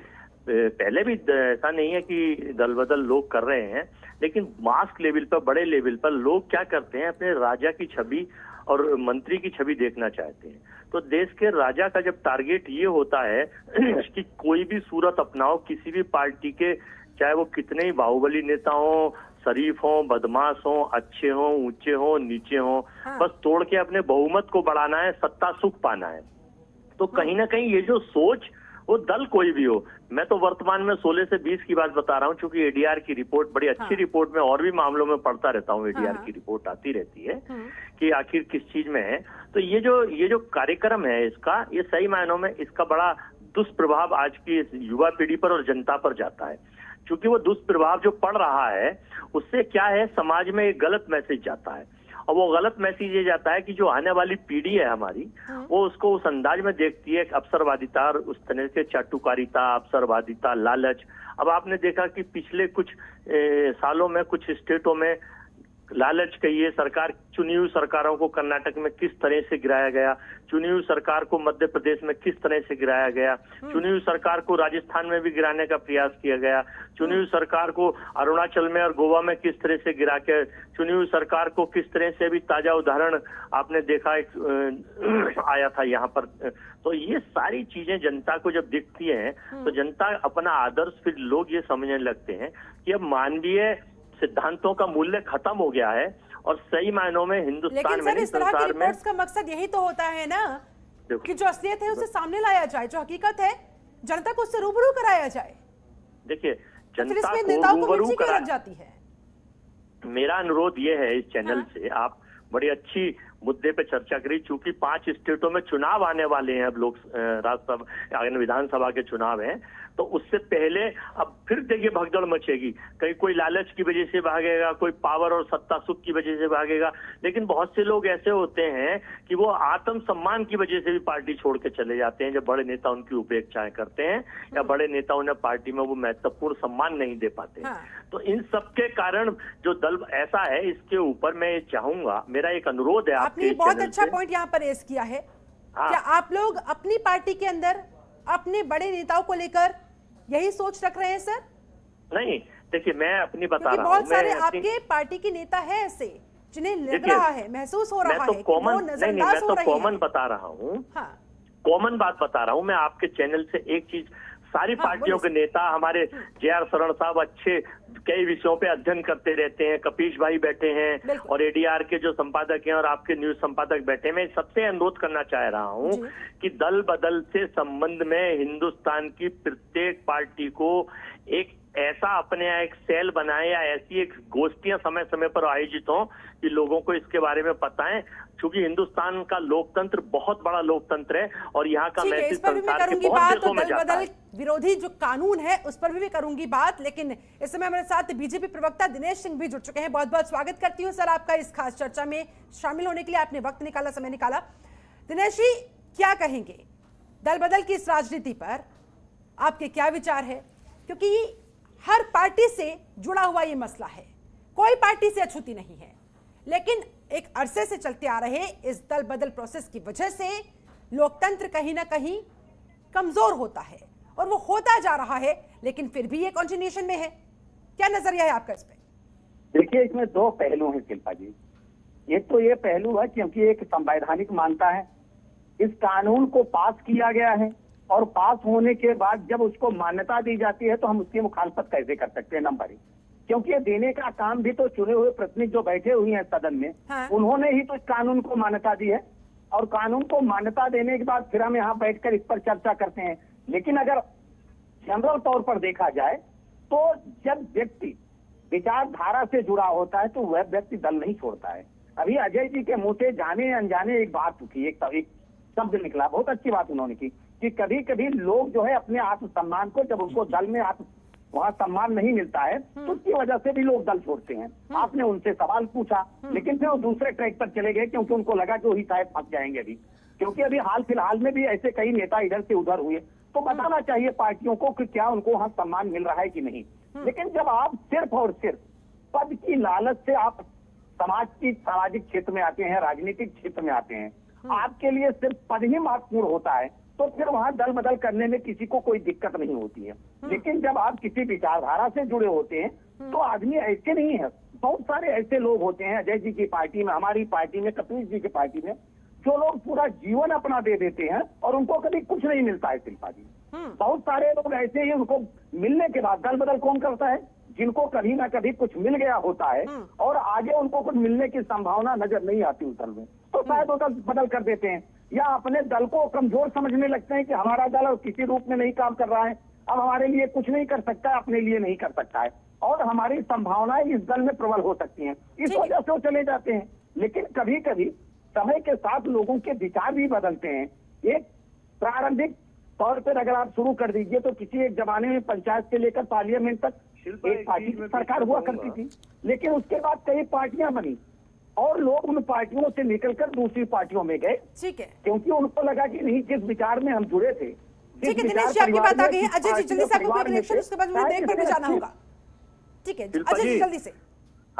पहले भी ऐसा नहीं है कि दल बदल लोग कर रहे हैं, लेकिन मास लेवल पर, बड़े लेवल पर लोग क्या करते हैं, अपने राजा की छवि और मंत्री की छवि देखना चाहते हैं। तो देश के राजा का जब टारगेट ये होता है कि कोई भी सूरत अपनाओ, किसी भी पार्टी के, चाहे वो कितने ही बाहुबली नेता हो, शरीफ हो, बदमाश हो, अच्छे हो, ऊंचे हो, नीचे हो, हाँ। बस तोड़ के अपने बहुमत को बढ़ाना है, सत्ता सुख पाना है। तो कहीं ना कहीं ये जो सोच, वो दल कोई भी हो, मैं तो वर्तमान में 16 से 20 की बात बता रहा हूँ, क्योंकि एडीआर की रिपोर्ट बड़ी अच्छी रिपोर्ट में और भी मामलों में पढ़ता रहता हूँ, एडीआर की रिपोर्ट आती रहती है कि आखिर किस चीज में है। तो ये जो कार्यक्रम है इसका, ये सही मायनों में इसका बड़ा दुष्प्रभाव आज की युवा पीढ़ी पर और जनता पर जाता है, क्योंकि वो दुष्प्रभाव जो पड़ रहा है उससे क्या है, समाज में एक गलत मैसेज जाता है, और वो गलत मैसेज ये जाता है कि जो आने वाली पीढ़ी है हमारी, वो उसको उस अंदाज में देखती है, अवसरवादिता और उस तरह से चाटुकारिता, अवसरवादिता, लालच। अब आपने देखा कि पिछले कुछ सालों में कुछ स्टेटों में लालच कहिए, सरकार, चुनी हुई सरकारों को कर्नाटक में किस तरह से गिराया गया, चुनी हुई सरकार को मध्य प्रदेश में किस तरह से गिराया गया, चुनी हुई सरकार को राजस्थान में भी गिराने का प्रयास किया गया, चुनी हुई सरकार को अरुणाचल में और गोवा में किस तरह से गिरा के, चुनी हुई सरकार को किस तरह से भी, ताजा उदाहरण आपने देखा एक आया था यहाँ पर। तो ये सारी चीजें जनता को जब दिखती हैं तो जनता अपना आदर्श, फिर लोग ये समझने लगते हैं कि अब मानवीय सिद्धांतों का मूल्य खत्म हो गया है और सही मायनों में हिंदुस्तान में, इस तरह की रिपोर्ट्स का मकसद यही तो होता है ना कि जो असलियत है उसे सामने लाया जाए, जो हकीकत है, जनता को उससे रूबरू कराया जाए। देखिए, तो फिर जनता इसमें को नेताओं को रूबरू मिर्ची क्यों करा लग जाती है? मेरा अनुरोध ये है इस चैनल से, आप बड़ी अच्छी मुद्दे पे चर्चा करी। चूंकि 5 स्टेटों में चुनाव आने वाले हैं, अब लोग राज्यसभा विधानसभा के चुनाव हैं, तो उससे पहले अब फिर देखिए भगदड़ मचेगी। कहीं कोई लालच की वजह से भागेगा, कोई पावर और सत्ता सुख की वजह से भागेगा, लेकिन बहुत से लोग ऐसे होते हैं कि वो आत्म सम्मान की वजह से भी पार्टी छोड़ के चले जाते हैं, जब बड़े नेता उनकी उपेक्षाएं करते हैं या बड़े नेता उन्हें पार्टी में वो महत्वपूर्ण सम्मान नहीं दे पाते। तो इन सबके कारण जो दल ऐसा है, इसके ऊपर मैं चाहूंगा, मेरा एक अनुरोध है आपने बहुत अच्छा पॉइंट यहाँ पर रेज किया है। क्या आप लोग अपनी पार्टी के अंदर अपने बड़े नेताओं को लेकर यही सोच रख रहे हैं सर? नहीं, देखिए मैं अपनी बता रहा हूँ, बहुत सारे आपके पार्टी के नेता है ऐसे जिन्हें लग रहा है, महसूस हो रहा है कि वो नजरअंदाज हो रहे हैं। मैं तो कॉमन बता रहा हूँ, कॉमन बात बता रहा हूँ। मैं आपके चैनल से एक चीज, सारी पार्टियों के नेता, हमारे जे.आर. शरण साहब अच्छे कई विषयों पे अध्ययन करते रहते हैं, कपीश भाई बैठे हैं और एडीआर के जो संपादक हैं और आपके न्यूज संपादक बैठे हैं। मैं सबसे अनुरोध करना चाह रहा हूं कि दल बदल से संबंध में हिंदुस्तान की प्रत्येक पार्टी को एक ऐसा अपने यहाँ एक सेल बनाए या ऐसी एक गोष्ठियां समय समय पर आयोजित हों कि लोगों को इसके बारे में पता है। क्योंकि हिंदुस्तान का लोकतंत्र बहुत बड़ा लोकतंत्र है और यहाँ का मैसेज संसार के बहुत देशों में जाता है। विरोधी जो कानून है उस पर भी मैं करूंगी बात, लेकिन इस समय हमारे साथ बीजेपी प्रवक्ता दिनेश सिंह भी जुड़ चुके हैं। बहुत बहुत स्वागत करती हूँ सर आपका इस खास चर्चा में शामिल होने के लिए, आपने वक्त निकाला, समय निकाला। दिनेश जी, क्या कहेंगे दल बदल की इस राजनीति पर, आपके क्या विचार है? क्योंकि हर पार्टी से जुड़ा हुआ ये मसला है, कोई पार्टी से अछूती नहीं है, लेकिन एक अरसे से चलते आ रहे इस दल बदल प्रोसेस की वजह से लोकतंत्र कहीं ना कहीं कमजोर होता है और वो होता जा रहा है, लेकिन फिर भी ये कंटिन्यूएशन में है। क्या नजरिया है आपका इस पे? देखिए, इसमें 2 पहलू हैं शिल्पा जी। एक तो ये पहलू है क्योंकि एक संवैधानिक मान्यता है, इस कानून को पास किया गया है और पास होने के बाद जब उसको मान्यता दी जाती है तो हम उसकी मुखालफत कैसे कर सकते हैं? नंबर 1, क्योंकि ये देने का काम भी तो चुने हुए प्रतिनिधि जो बैठे हुए हैं सदन में, उन्होंने ही तो इस कानून को मान्यता दी है और कानून को मान्यता देने के बाद फिर हम यहाँ बैठकर इस पर चर्चा करते हैं। लेकिन अगर जनरल तौर पर देखा जाए तो जब व्यक्ति विचारधारा से जुड़ा होता है तो वह व्यक्ति दल नहीं छोड़ता है। अभी अजय जी के मुंह से जाने अनजाने एक बात उठी, एक शब्द निकला, बहुत अच्छी बात उन्होंने की कि कभी कभी लोग जो है अपने आत्मसम्मान को, जब उनको दल में वहाँ सम्मान नहीं मिलता है तो उसकी वजह से भी लोग दल छोड़ते हैं। आपने उनसे सवाल पूछा लेकिन फिर वो दूसरे ट्रैक पर चले गए क्योंकि उनको लगा कि वही शायद फंस जाएंगे अभी, क्योंकि अभी हाल फिलहाल में भी ऐसे कई नेता इधर से उधर हुए। तो बताना चाहिए पार्टियों को कि क्या उनको वहाँ सम्मान मिल रहा है कि नहीं। लेकिन जब आप सिर्फ और सिर्फ पद की लालच से आप सामाजिक क्षेत्र में आते हैं, राजनीतिक क्षेत्र में आते हैं, आपके लिए सिर्फ पद ही महत्वपूर्ण होता है, तो फिर वहां दल बदल करने में किसी को कोई दिक्कत नहीं होती है। लेकिन जब आप किसी विचारधारा से जुड़े होते हैं तो आदमी ऐसे नहीं है। बहुत सारे ऐसे लोग होते हैं अजय जी की पार्टी में, हमारी पार्टी में, कपीश जी की पार्टी में, जो लोग पूरा जीवन अपना दे देते हैं और उनको कभी कुछ नहीं मिलता है शिल्पा जी। बहुत सारे लोग ऐसे ही, उनको मिलने के बाद दल बदल कौन करता है? जिनको कभी ना कभी कुछ मिल गया होता है और आगे उनको कुछ मिलने की संभावना नजर नहीं आती उस दल में, तो शायद वो दल बदल कर देते हैं या अपने दल को कमजोर समझने लगते हैं कि हमारा दल किसी रूप में नहीं काम कर रहा है, अब हमारे लिए कुछ नहीं कर सकता है, अपने लिए नहीं कर सकता है और हमारी संभावनाएं इस दल में प्रबल हो सकती हैं, इस वजह से वो चले जाते हैं। लेकिन कभी कभी समय के साथ लोगों के विचार भी बदलते हैं। एक प्रारंभिक तौर पर अगर आप शुरू कर दीजिए तो किसी एक जमाने में पंचायत से लेकर पार्लियामेंट तक एक पार्टी की सरकार हुआ करती थी, लेकिन उसके बाद कई पार्टियां बनी और लोग उन पार्टियों से निकलकर दूसरी पार्टियों में गए। ठीक है, क्योंकि उनको लगा कि नहीं, जिस विचार में हम जुड़े थे। ठीक है दिनेश जी, आपकी बात आ गई है। अजय जी जल्दी से आपको इलेक्शन उसके बाद मुझे ब्रेक पर भी जाना होगा। ठीक है अजय जी जल्दी से।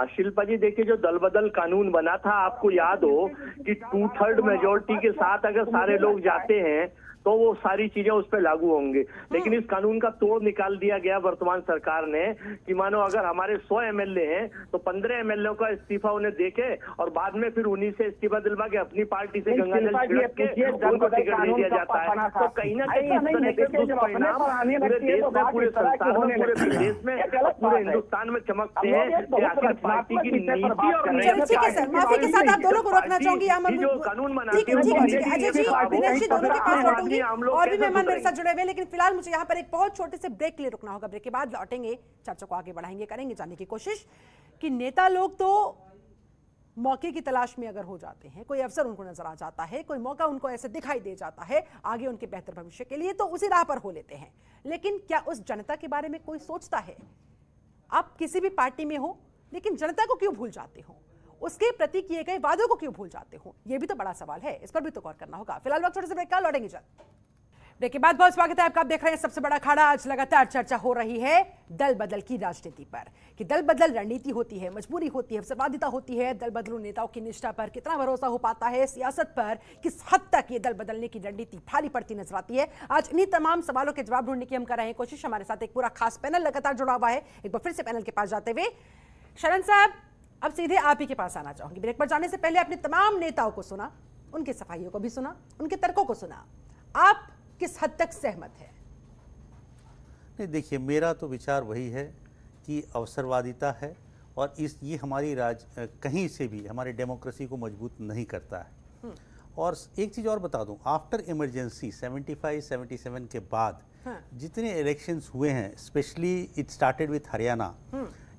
शिल्पा जी, देखिए जो दल बदल कानून बना था, आपको याद हो कि 2/3 मेजोरिटी के साथ अगर सारे लोग जाते हैं तो वो सारी चीजें उस पर लागू होंगे। लेकिन इस कानून का तोड़ निकाल दिया गया वर्तमान सरकार ने कि मानो अगर हमारे 100 एमएलए हैं तो 15 एमएलए का इस्तीफा उन्हें देके और बाद में फिर उन्हीं से इस्तीफा दिलवा के अपनी पार्टी से गंगाजल छिड़क के उनको टिकट दे दिया जाता है। तो कहीं ना कहीं इस तरह के दुष्परिणाम पूरे देश में, पूरे संसार में, पूरे प्रदेश में, पूरे हिंदुस्तान में चमकते हैं कि आखिर पार्टी की नीति और माफी के साथ आप दोनों को रखना चाहूंगी। जो कानून बनाते हैं जी, और भी मेहमान मेरे साथ जुड़े हुए हैं, लेकिन फिलहाल मुझे यहाँ पर एक बहुत छोटे से ब्रेक के लिए रुकना होगा। ब्रेक के बाद लौटेंगे, चर्चा को आगे बढ़ाएंगे, करेंगे जानने की कोशिश कि नेता लोग तो मौके की तलाश में अगर हो जाते हैं, कोई अवसर उनको नजर आ जाता है, कोई मौका उनको ऐसे दिखाई दे जाता है आगे उनके बेहतर भविष्य के लिए, तो उसी राह पर हो लेते हैं। लेकिन क्या उस जनता के बारे में कोई सोचता है? आप किसी भी पार्टी में हो, लेकिन जनता को क्यों भूल जाते हो? उसके प्रति किए गए वादों को क्यों भूल जाते हो? यह भी तो बड़ा सवाल है, इस पर भी तो गौर करना होगा। फिलहाल वक्त छोटे से ब्रेक का, लौटेंगे जल्द। ब्रेक के बाद बहुत स्वागत है आपका। आप देख रहे हैं सबसे बड़ा अखाड़ा। आज लगातार चर्चा हो रही है दल बदल की राजनीति पर, कि दल बदल रणनीति होती है, मजबूरी होती है, अवसरवादिता होती है। दल बदलू नेताओं की निष्ठा पर कितना भरोसा हो पाता है? सियासत पर किस हद तक ये दल बदलने की रणनीति भारी पड़ती नजर आती है? आज इन्हीं तमाम सवालों के जवाब ढूंढने की हम कर रहे हैं कोशिश। हमारे साथ एक पूरा खास पैनल लगातार जुड़ा हुआ है। एक बार फिर से पैनल के पास जाते हुए शरण साहब, अब सीधे आप ही के पास आना चाहूंगी। ब्रेक पर जाने से पहले आपने तमाम नेताओं को सुना, उनके सफाइयों को भी सुना, उनके तर्कों को सुना। आप किस हद तक सहमत है? नहीं, देखिए, मेरा तो विचार वही है कि अवसरवादिता है और ये हमारी कहीं से भी हमारी डेमोक्रेसी को मजबूत नहीं करता है। और एक चीज़ और बता दूं, आफ्टर इमरजेंसी 75-77 के बाद जितने इलेक्शंस हुए हैं, specially it started with Haryana,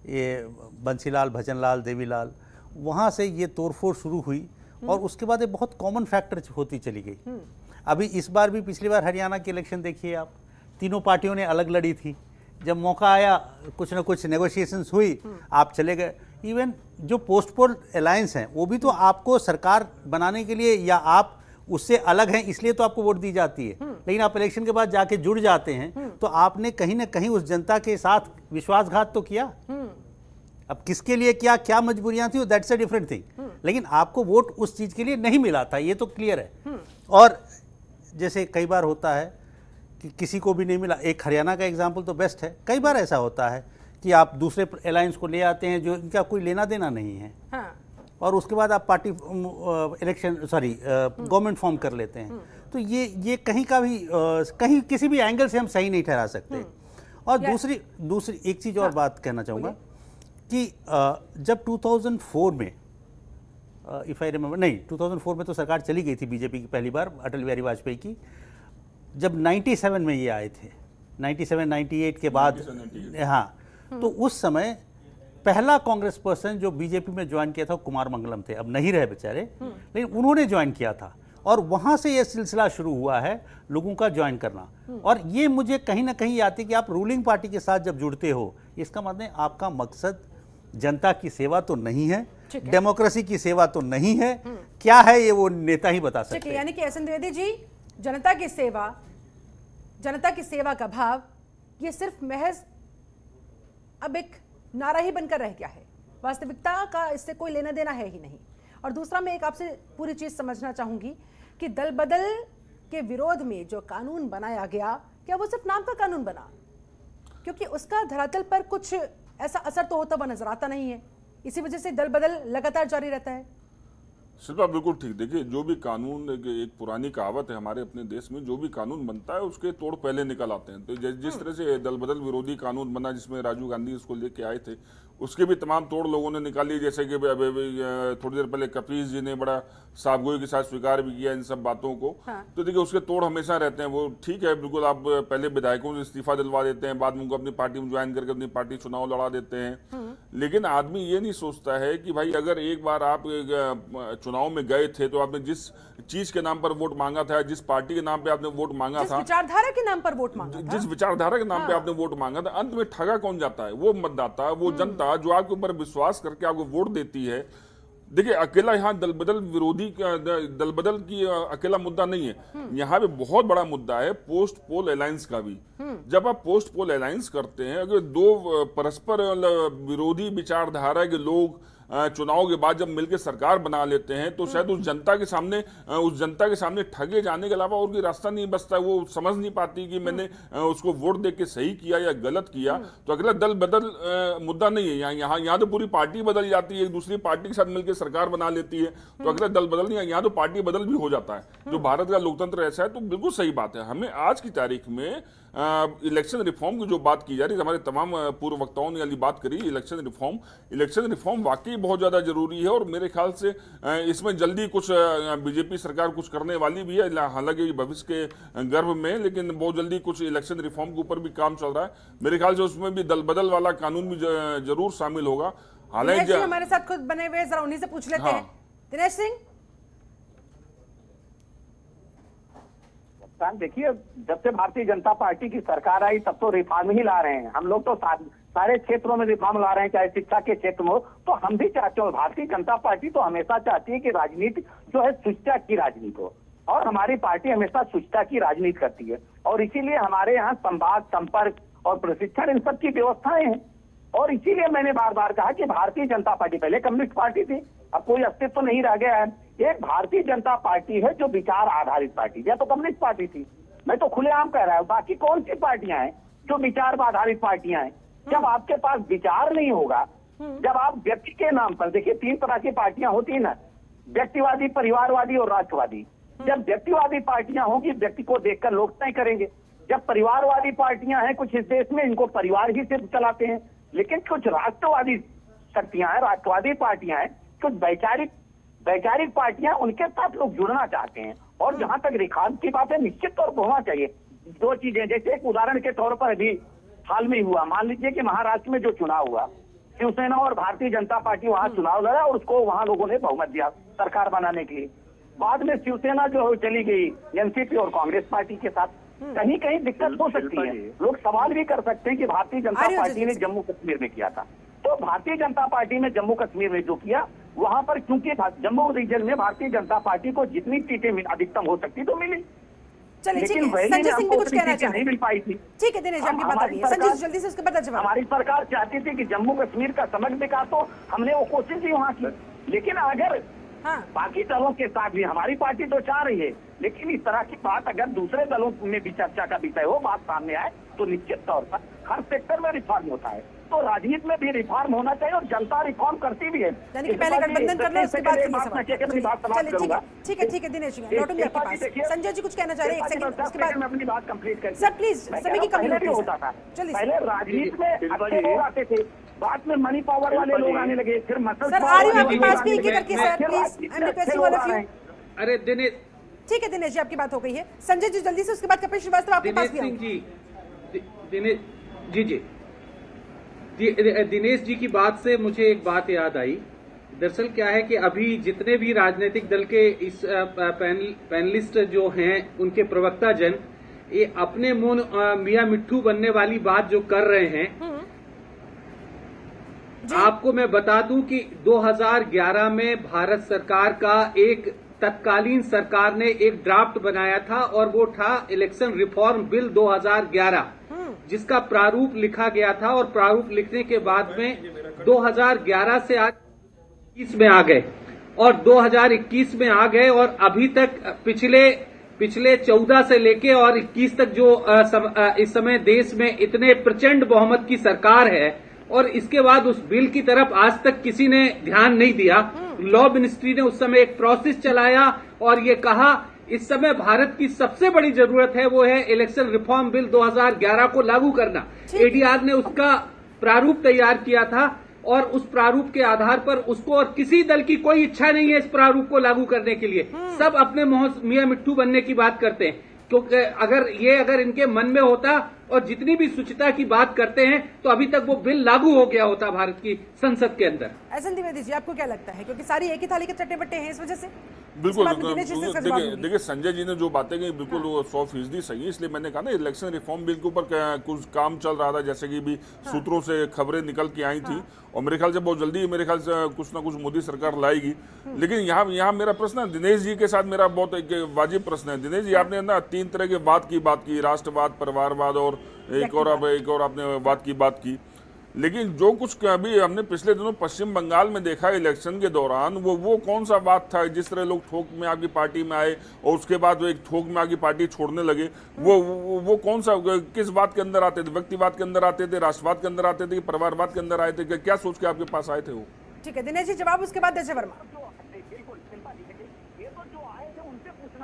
ये बंसीलाल, भजनलाल, देवीलाल, वहाँ से ये तोड़फोड़ शुरू हुई और उसके बाद एक बहुत कॉमन फैक्टर होती चली गई। अभी इस बार भी, पिछली बार हरियाणा की इलेक्शन देखिए आप, तीनों पार्टियों ने अलग लड़ी थी। जब मौका आया, कुछ ना कुछ नेगोशिएशंस हुई, आप चले गए। इवन जो पोस्ट पोल अलायंस हैं, वो भी तो आपको सरकार बनाने के लिए, या आप उससे अलग हैं इसलिए तो आपको वोट दी जाती है, लेकिन आप इलेक्शन के बाद जाके जुड़ जाते हैं तो आपने कहीं ना कहीं उस जनता के साथ विश्वासघात तो किया। अब किसके लिए किया, क्या मजबूरियां थी, दैट्स अ डिफरेंट थिंग, लेकिन आपको वोट उस चीज के लिए नहीं मिला था, ये तो क्लियर है। और जैसे कई बार होता है कि किसी को भी नहीं मिला, एक हरियाणा का एग्जाम्पल तो बेस्ट है। कई बार ऐसा होता है कि आप दूसरे अलायंस को ले आते हैं जो इनका कोई लेना देना नहीं है, और उसके बाद आप पार्टी गवर्नमेंट फॉर्म कर लेते हैं। तो ये कहीं का भी कहीं किसी भी एंगल से हम सही नहीं ठहरा सकते। और दूसरी एक चीज़ और बात कहना चाहूँगा कि जब 2004 में इफ़ आई रिमेंबर, नहीं 2004 में तो सरकार चली गई थी बीजेपी की पहली बार, अटल बिहारी वाजपेयी की। जब 97 में ये आए थे, 97-98 के बाद, हाँ, तो उस समय पहला कांग्रेस पर्सन जो बीजेपी में ज्वाइन किया था कुमार मंगलम थे। अब नहीं रहे बेचारे, लेकिन उन्होंने ज्वाइन किया था और वहां से यह सिलसिला शुरू हुआ है लोगों का ज्वाइन करना। और ये मुझे कहीं ना कहीं आती कि आप रूलिंग पार्टी के साथ जब जुड़ते हो, इसका मतलब आपका मकसद जनता की सेवा तो नहीं है, डेमोक्रेसी की सेवा तो नहीं है, क्या है ये वो नेता ही बता सकते हैं। यानी कि एसएन द्विवेदी जी, जनता की सेवा का भाव ये सिर्फ महज अब एक नारा ही बनकर रह गया है, वास्तविकता का इससे कोई लेना देना है ही नहीं। और दूसरा, मैं एक आपसे पूरी चीज समझना चाहूंगी कि दल बदल के विरोध में जो कानून बनाया गया, क्या वो सिर्फ नाम का कानून बना? क्योंकि उसका धरातल पर कुछ ऐसा असर तो होता हुआ नजर आता नहीं है, इसी वजह से दल बदल लगातार जारी रहता है। शिल्पा बिल्कुल ठीक। देखिए, जो भी कानून, एक पुरानी कहावत है हमारे अपने देश में, जो भी कानून बनता है उसके तोड़ पहले निकल आते हैं। तो जिस तरह से दल बदल विरोधी कानून बना जिसमें राजीव गांधी उसको लेके आए थे, उसके भी तमाम तोड़ लोगों ने निकाली। जैसे कि थोड़ी देर पहले कपिल जी ने बड़ा साफगोई के साथ स्वीकार भी किया इन सब बातों को। तो देखिए, उसके तोड़ हमेशा रहते हैं। वो ठीक है, बिल्कुल, आप पहले विधायकों से इस्तीफा दिलवा देते हैं, बाद में उनको अपनी पार्टी में ज्वाइन करके अपनी पार्टी चुनाव लड़ा देते हैं। लेकिन आदमी ये नहीं सोचता है कि भाई अगर एक बार आप चुनाव में गए थे तो आपने जिस चीज के नाम पर वोट मांगा था, जिस पार्टी के नाम पे आपने वोट मांगा था, विचारधारा के नाम पर वोट मांगा था, जिस विचारधारा के नाम पे आपने वोट मांगा था, अंत में ठगा कौन जाता है? वो मतदाता, वो जनता जो आपके ऊपर विश्वास करके आपको वोट देती है। देखिए, अकेला यहाँ दल बदल की अकेला मुद्दा नहीं है, यहाँ पे बहुत बड़ा मुद्दा है पोस्ट पोल अलायंस का भी। जब आप पोस्ट पोल अलायंस करते हैं, अगर दो परस्पर विरोधी विचारधारा के लोग चुनाव के बाद जब मिलकर सरकार बना लेते हैं, तो शायद उस जनता के सामने ठगे जाने के अलावा और कोई रास्ता नहीं बचता। वो समझ नहीं पाती कि मैंने उसको वोट दे के सही किया या गलत किया। तो अगला दल बदल मुद्दा नहीं है यहाँ तो पूरी पार्टी बदल जाती है, एक दूसरी पार्टी के साथ मिलकर सरकार बना लेती है। तो अगला दल बदल नहीं, यहाँ तो पार्टी बदल भी हो जाता है। जो भारत का लोकतंत्र ऐसा है, तो बिल्कुल सही बात है। हमें आज की तारीख में इलेक्शन रिफॉर्म की जो बात की जा रही है, हमारे तमाम पूर्व वक्ताओं ने वाली बात करी, इलेक्शन रिफॉर्म वाकई बहुत ज्यादा जरूरी है और मेरे ख्याल से इसमें जल्दी कुछ बीजेपी सरकार कुछ करने वाली भी है, हालांकि भविष्य के गर्भ में, लेकिन बहुत जल्दी कुछ इलेक्शन रिफॉर्म के ऊपर भी काम चल रहा है। मेरे ख्याल से उसमें भी दल बदल वाला कानून भी जरूर शामिल होगा। हालांकि हमारे साथ खुद बने हुए, जरा उन्हीं से पूछ लेते हैं। दिनेश सिंह, देखिए, जब से भारतीय जनता पार्टी की सरकार आई तब तो रिफॉर्म ही ला रहे हैं हम लोग, तो सारे क्षेत्रों में रिफॉर्म ला रहे हैं, चाहे शिक्षा के क्षेत्र में हो। तो हम भी चाहते हो, भारतीय जनता पार्टी तो हमेशा चाहती है कि राजनीति जो है शुचिता की राजनीति हो, और हमारी पार्टी हमेशा शुचिता की राजनीति करती है, और इसीलिए हमारे यहाँ संवाद, संपर्क और प्रशिक्षण इन सब की व्यवस्थाएं हैं। और इसीलिए मैंने बार बार कहा कि भारतीय जनता पार्टी पहले कम्युनिस्ट पार्टी थी, अब कोई अस्तित्व नहीं रह गया है। एक भारतीय जनता पार्टी है जो विचार आधारित पार्टी, या तो कम्युनिस्ट पार्टी थी, मैं तो खुलेआम कह रहा हूं। बाकी कौन सी पार्टियां हैं जो विचार आधारित पार्टियां हैं? जब आपके पास विचार नहीं होगा, जब आप व्यक्ति के नाम पर, देखिए 3 तरह की पार्टियां होती है ना, व्यक्तिवादी, परिवारवादी और राष्ट्रवादी। जब व्यक्तिवादी पार्टियां होंगी, व्यक्ति को देखकर लोग तय करेंगे। जब परिवारवादी पार्टियां हैं, कुछ इस देश में इनको परिवार ही सिर्फ चलाते हैं, लेकिन कुछ राष्ट्रवादी शक्तियां हैं, राष्ट्रवादी पार्टियां हैं, कुछ वैचारिक पार्टियां, उनके साथ लोग जुड़ना चाहते हैं। और जहां तक रिफॉर्म की बात है, निश्चित तौर पर होना चाहिए। 2 चीजें, जैसे एक उदाहरण के तौर पर अभी हाल में हुआ, मान लीजिए कि महाराष्ट्र में जो चुनाव हुआ, शिवसेना और भारतीय जनता पार्टी वहां चुनाव लड़ा और उसको वहां लोगों ने बहुमत दिया सरकार बनाने के लिए। बाद में शिवसेना जो चली गई एनसीपी और कांग्रेस पार्टी के साथ। कहीं कहीं दिक्कत हो सकती है, लोग सवाल भी कर सकते हैं कि भारतीय जनता पार्टी ने जम्मू कश्मीर में किया था, तो भारतीय जनता पार्टी ने जम्मू कश्मीर में जो किया, वहां पर क्योंकि जम्मू रीजन में भारतीय जनता पार्टी को जितनी सीटें अधिकतम हो सकती तो मिली, चलिए ठीक लेकिन है। संजय सिंह भी कुछ कहना चाह नहीं मिल पाई थी। ठीक है दिनेश, आपकी बात आ रही है। संजय जल्दी से उसके बाद जवाब। हमारी सरकार चाहती थी कि जम्मू कश्मीर का समग्र विकास हो, हमने वो कोशिश ही वहाँ की, लेकिन अगर बाकी दलों के साथ भी हमारी पार्टी तो चाह रही है, लेकिन इस तरह की बात अगर दूसरे दलों में भी चर्चा का विषय हो, बात सामने आए, तो निश्चित तौर पर हर सेक्टर में रिफॉर्म होता है, तो राजनीति में भी रिफॉर्म होना चाहिए और जनता रिफॉर्म करती भी है। यानी कि पहले गठबंधन कर लो, उसके बाद ठीक है दिनेश, लौटूंगी आपके पास। संजय जी कुछ कहना चाह रहे हैं, 1 सेकंड, उसके बाद मैं अपनी बात कंप्लीट कर। सर प्लीज, समय की कमी होता था, पहले राजनीति में अच्छे लोग आते थे, बाद में मनी पावर वाले लोग आने लगे, फिर मसल सर आ रही हूं आपके पास भी एक करके sir, please I am requesting all of you. अरे दिनेश, ठीक है दिनेश जी, आपकी बात हो गई है। संजय जी जल्दी से, उसके बाद कपिल श्रीवास्तव आपके पास भी आऊंगी। दिनेश जी दिनेश जी की बात से मुझे एक बात याद आई। दरअसल क्या है कि अभी जितने भी राजनीतिक दल के इस पैनलिस्ट जो हैं, उनके प्रवक्ता जन, ये अपने मुंह मियां मिट्ठू बनने वाली बात जो कर रहे हैं, आपको मैं बता दूं कि 2011 में भारत सरकार का एक तत्कालीन सरकार ने एक ड्राफ्ट बनाया था और वो था इलेक्शन रिफॉर्म बिल 2011, जिसका प्रारूप लिखा गया था। और प्रारूप लिखने के बाद में 2011 से आज 21 में आ गए और 2021 में आ गए, और अभी तक पिछले 14 से लेके और 21 तक जो इस समय देश में इतने प्रचंड बहुमत की सरकार है, और इसके बाद उस बिल की तरफ आज तक किसी ने ध्यान नहीं दिया। लॉ मिनिस्ट्री ने उस समय एक प्रोसेस चलाया और ये कहा इस समय भारत की सबसे बड़ी जरूरत है वो है इलेक्शन रिफॉर्म बिल 2011 को लागू करना। एडीआर ने उसका प्रारूप तैयार किया था और उस प्रारूप के आधार पर उसको, और किसी दल की कोई इच्छा नहीं है इस प्रारूप को लागू करने के लिए, सब अपने मियां मिट्ठू बनने की बात करते हैं। क्योंकि अगर इनके मन में होता और जितनी भी शुचिता की बात करते हैं, तो अभी तक वो बिल लागू हो गया होता भारत की संसद के अंदर। एहसन द्विवेदी जी, आपको क्या लगता है, क्योंकि सारी एक ही थाली के चट्टे बट्टे हैं इस वजह से? बिल्कुल, देखिए संजय जी ने जो बातें कही बिल्कुल 100% सही है। इसलिए मैंने कहा ना, इलेक्शन रिफॉर्म बिल के ऊपर कुछ काम चल रहा था, जैसे कि भी सूत्रों से खबरें निकल के आई थी, और मेरे ख्याल से बहुत जल्दी मेरे ख्याल से कुछ ना कुछ मोदी सरकार लाएगी। लेकिन यहाँ मेरा प्रश्न है, दिनेश जी के साथ मेरा बहुत एक वाजिब प्रश्न है। दिनेश जी, आपने ना 3 तरह के बात की, राष्ट्रवाद, परिवारवाद और एक और आपने बात की। लेकिन जो कुछ अभी हमने पिछले दिनों पश्चिम बंगाल में देखा इलेक्शन के दौरान, वो कौन सा बात था? जिस तरह लोग थोक में आगे पार्टी में आए और उसके बाद वो एक थोक में आगे पार्टी छोड़ने लगे, वो कौन सा, किस बात के अंदर आते थे? व्यक्तिवाद के अंदर आते थे, राष्ट्रवाद के अंदर आते थे, परिवारवाद के अंदर आए थे? क्या सोच के आपके पास आए थे वो? ठीक है दिनेश जी, जवाब उसके बाद अजय वर्मा।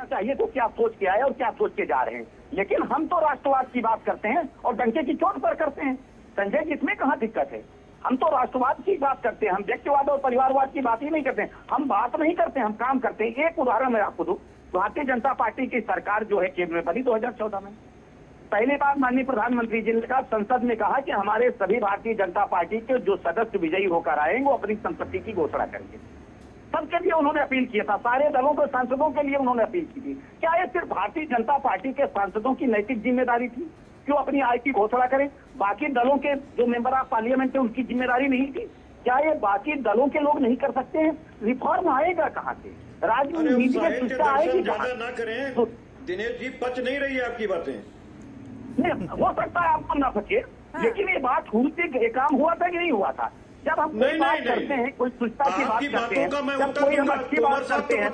चाहिए तो क्या सोच के आए और क्या सोच के जा रहे हैं, लेकिन हम तो राष्ट्रवाद की बात करते हैं और डंके की चोट पर करते हैं। संजय जी, इसमें कहाँ दिक्कत है? हम तो राष्ट्रवाद की बात करते हैं, हम व्यक्तिवाद और परिवारवाद की बात ही नहीं करते हैं। हम बात नहीं करते, हम काम करते हैं। एक उदाहरण मैं आपको दूं, भारतीय जनता पार्टी की सरकार जो है केंद्र में बनी 2014 में, पहली बार माननीय प्रधानमंत्री जी ने कहा, संसद में कहा कि हमारे सभी भारतीय जनता पार्टी के जो सदस्य विजयी होकर आएंगे वो अपनी संपत्ति की घोषणा करेंगे। सबके लिए उन्होंने अपील किया था, सारे दलों के सांसदों के लिए उन्होंने अपील की थी। क्या ये सिर्फ भारतीय जनता पार्टी के सांसदों की नैतिक जिम्मेदारी थी क्यों अपनी आय की घोषणा करें? बाकी दलों के जो मेंबर ऑफ पार्लियामेंट है उनकी जिम्मेदारी नहीं थी? क्या ये बाकी दलों के लोग नहीं कर सकते हैं? रिफॉर्म आएगा कहाँ से? राजनीति में शिक्षा आएगी कहाँ? ना करें दिनेश जी, पच नहीं रही है आपकी बातें। नहीं, हो सकता है आपको ना पचे, लेकिन ये बात हुई थी, ये काम हुआ था कि नहीं हुआ था? जब हम कोई बात करते हैं, कोई सुचता की बात करते हैं, जब कोई हम अच्छी बात करते हैं,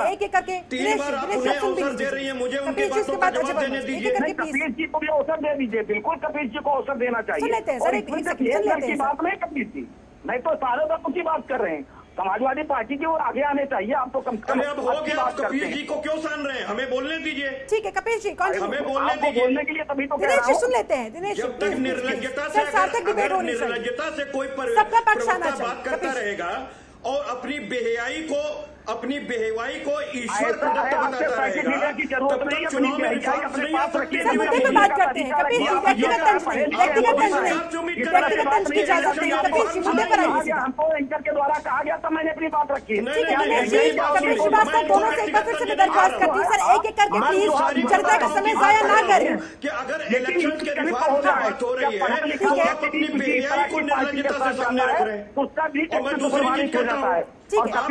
एक एक करके 3 बार आप उन्हें अवसर दे रही हैं, मुझे उनकी बातों का जवाब देने दीजिए। कपिल जी को भी अवसर दे दीजिए, बिल्कुल कपिल जी को अवसर देना चाहिए। सुन लेते हैं सर, एक सेकंड की बात नहीं कपिल जी, नहीं तो सारे दलों की बात कर रहे हैं। समाजवादी पार्टी की ओर आगे आने चाहिए, आप तो कम से कम अब हो गया, आप कपिल जी को क्यों सान रहे हैं? हमें बोलने दीजिए। ठीक है कपिल जी, कौन हमें बोलने दीजिए। बोलने के लिए तभी तो दिनेश जी सुन लेते हैं। दिनेश जब तक निर्लज्जता से कोई सबका पक्ष आना चाहिए। बात करता रहेगा और अपनी बेहयाई को ईश्वर प्रदत्त बताता रहेगा, तब तक चुनाव में विश्वास नहीं आ सकती। सर मुद्दे पे बात करते हैं कपिल जी, व्यक्तिगत तंज की इजाजत नहीं। कपिल जी मुद्दे पर आइए। हमको एंकर के द्वारा कहा गया था, मैंने अपनी बात रखी। ठीक है दिनेश जी, कपिल जी बात कर, दोनों से एक बार फिर से दरख्वास्त करती हूँ सर, एक एक करके प्लीज चर्चा का समय जाया ना करें। कि अगर इलेक्शन के रिफॉर्म की बात हो रही है तो आप अपनी बेहयाई को निर्लज्जता से सामने रख रहे हैं। उसका भी और मैं दूसरी चीज कहता हूँ, ठीक है आप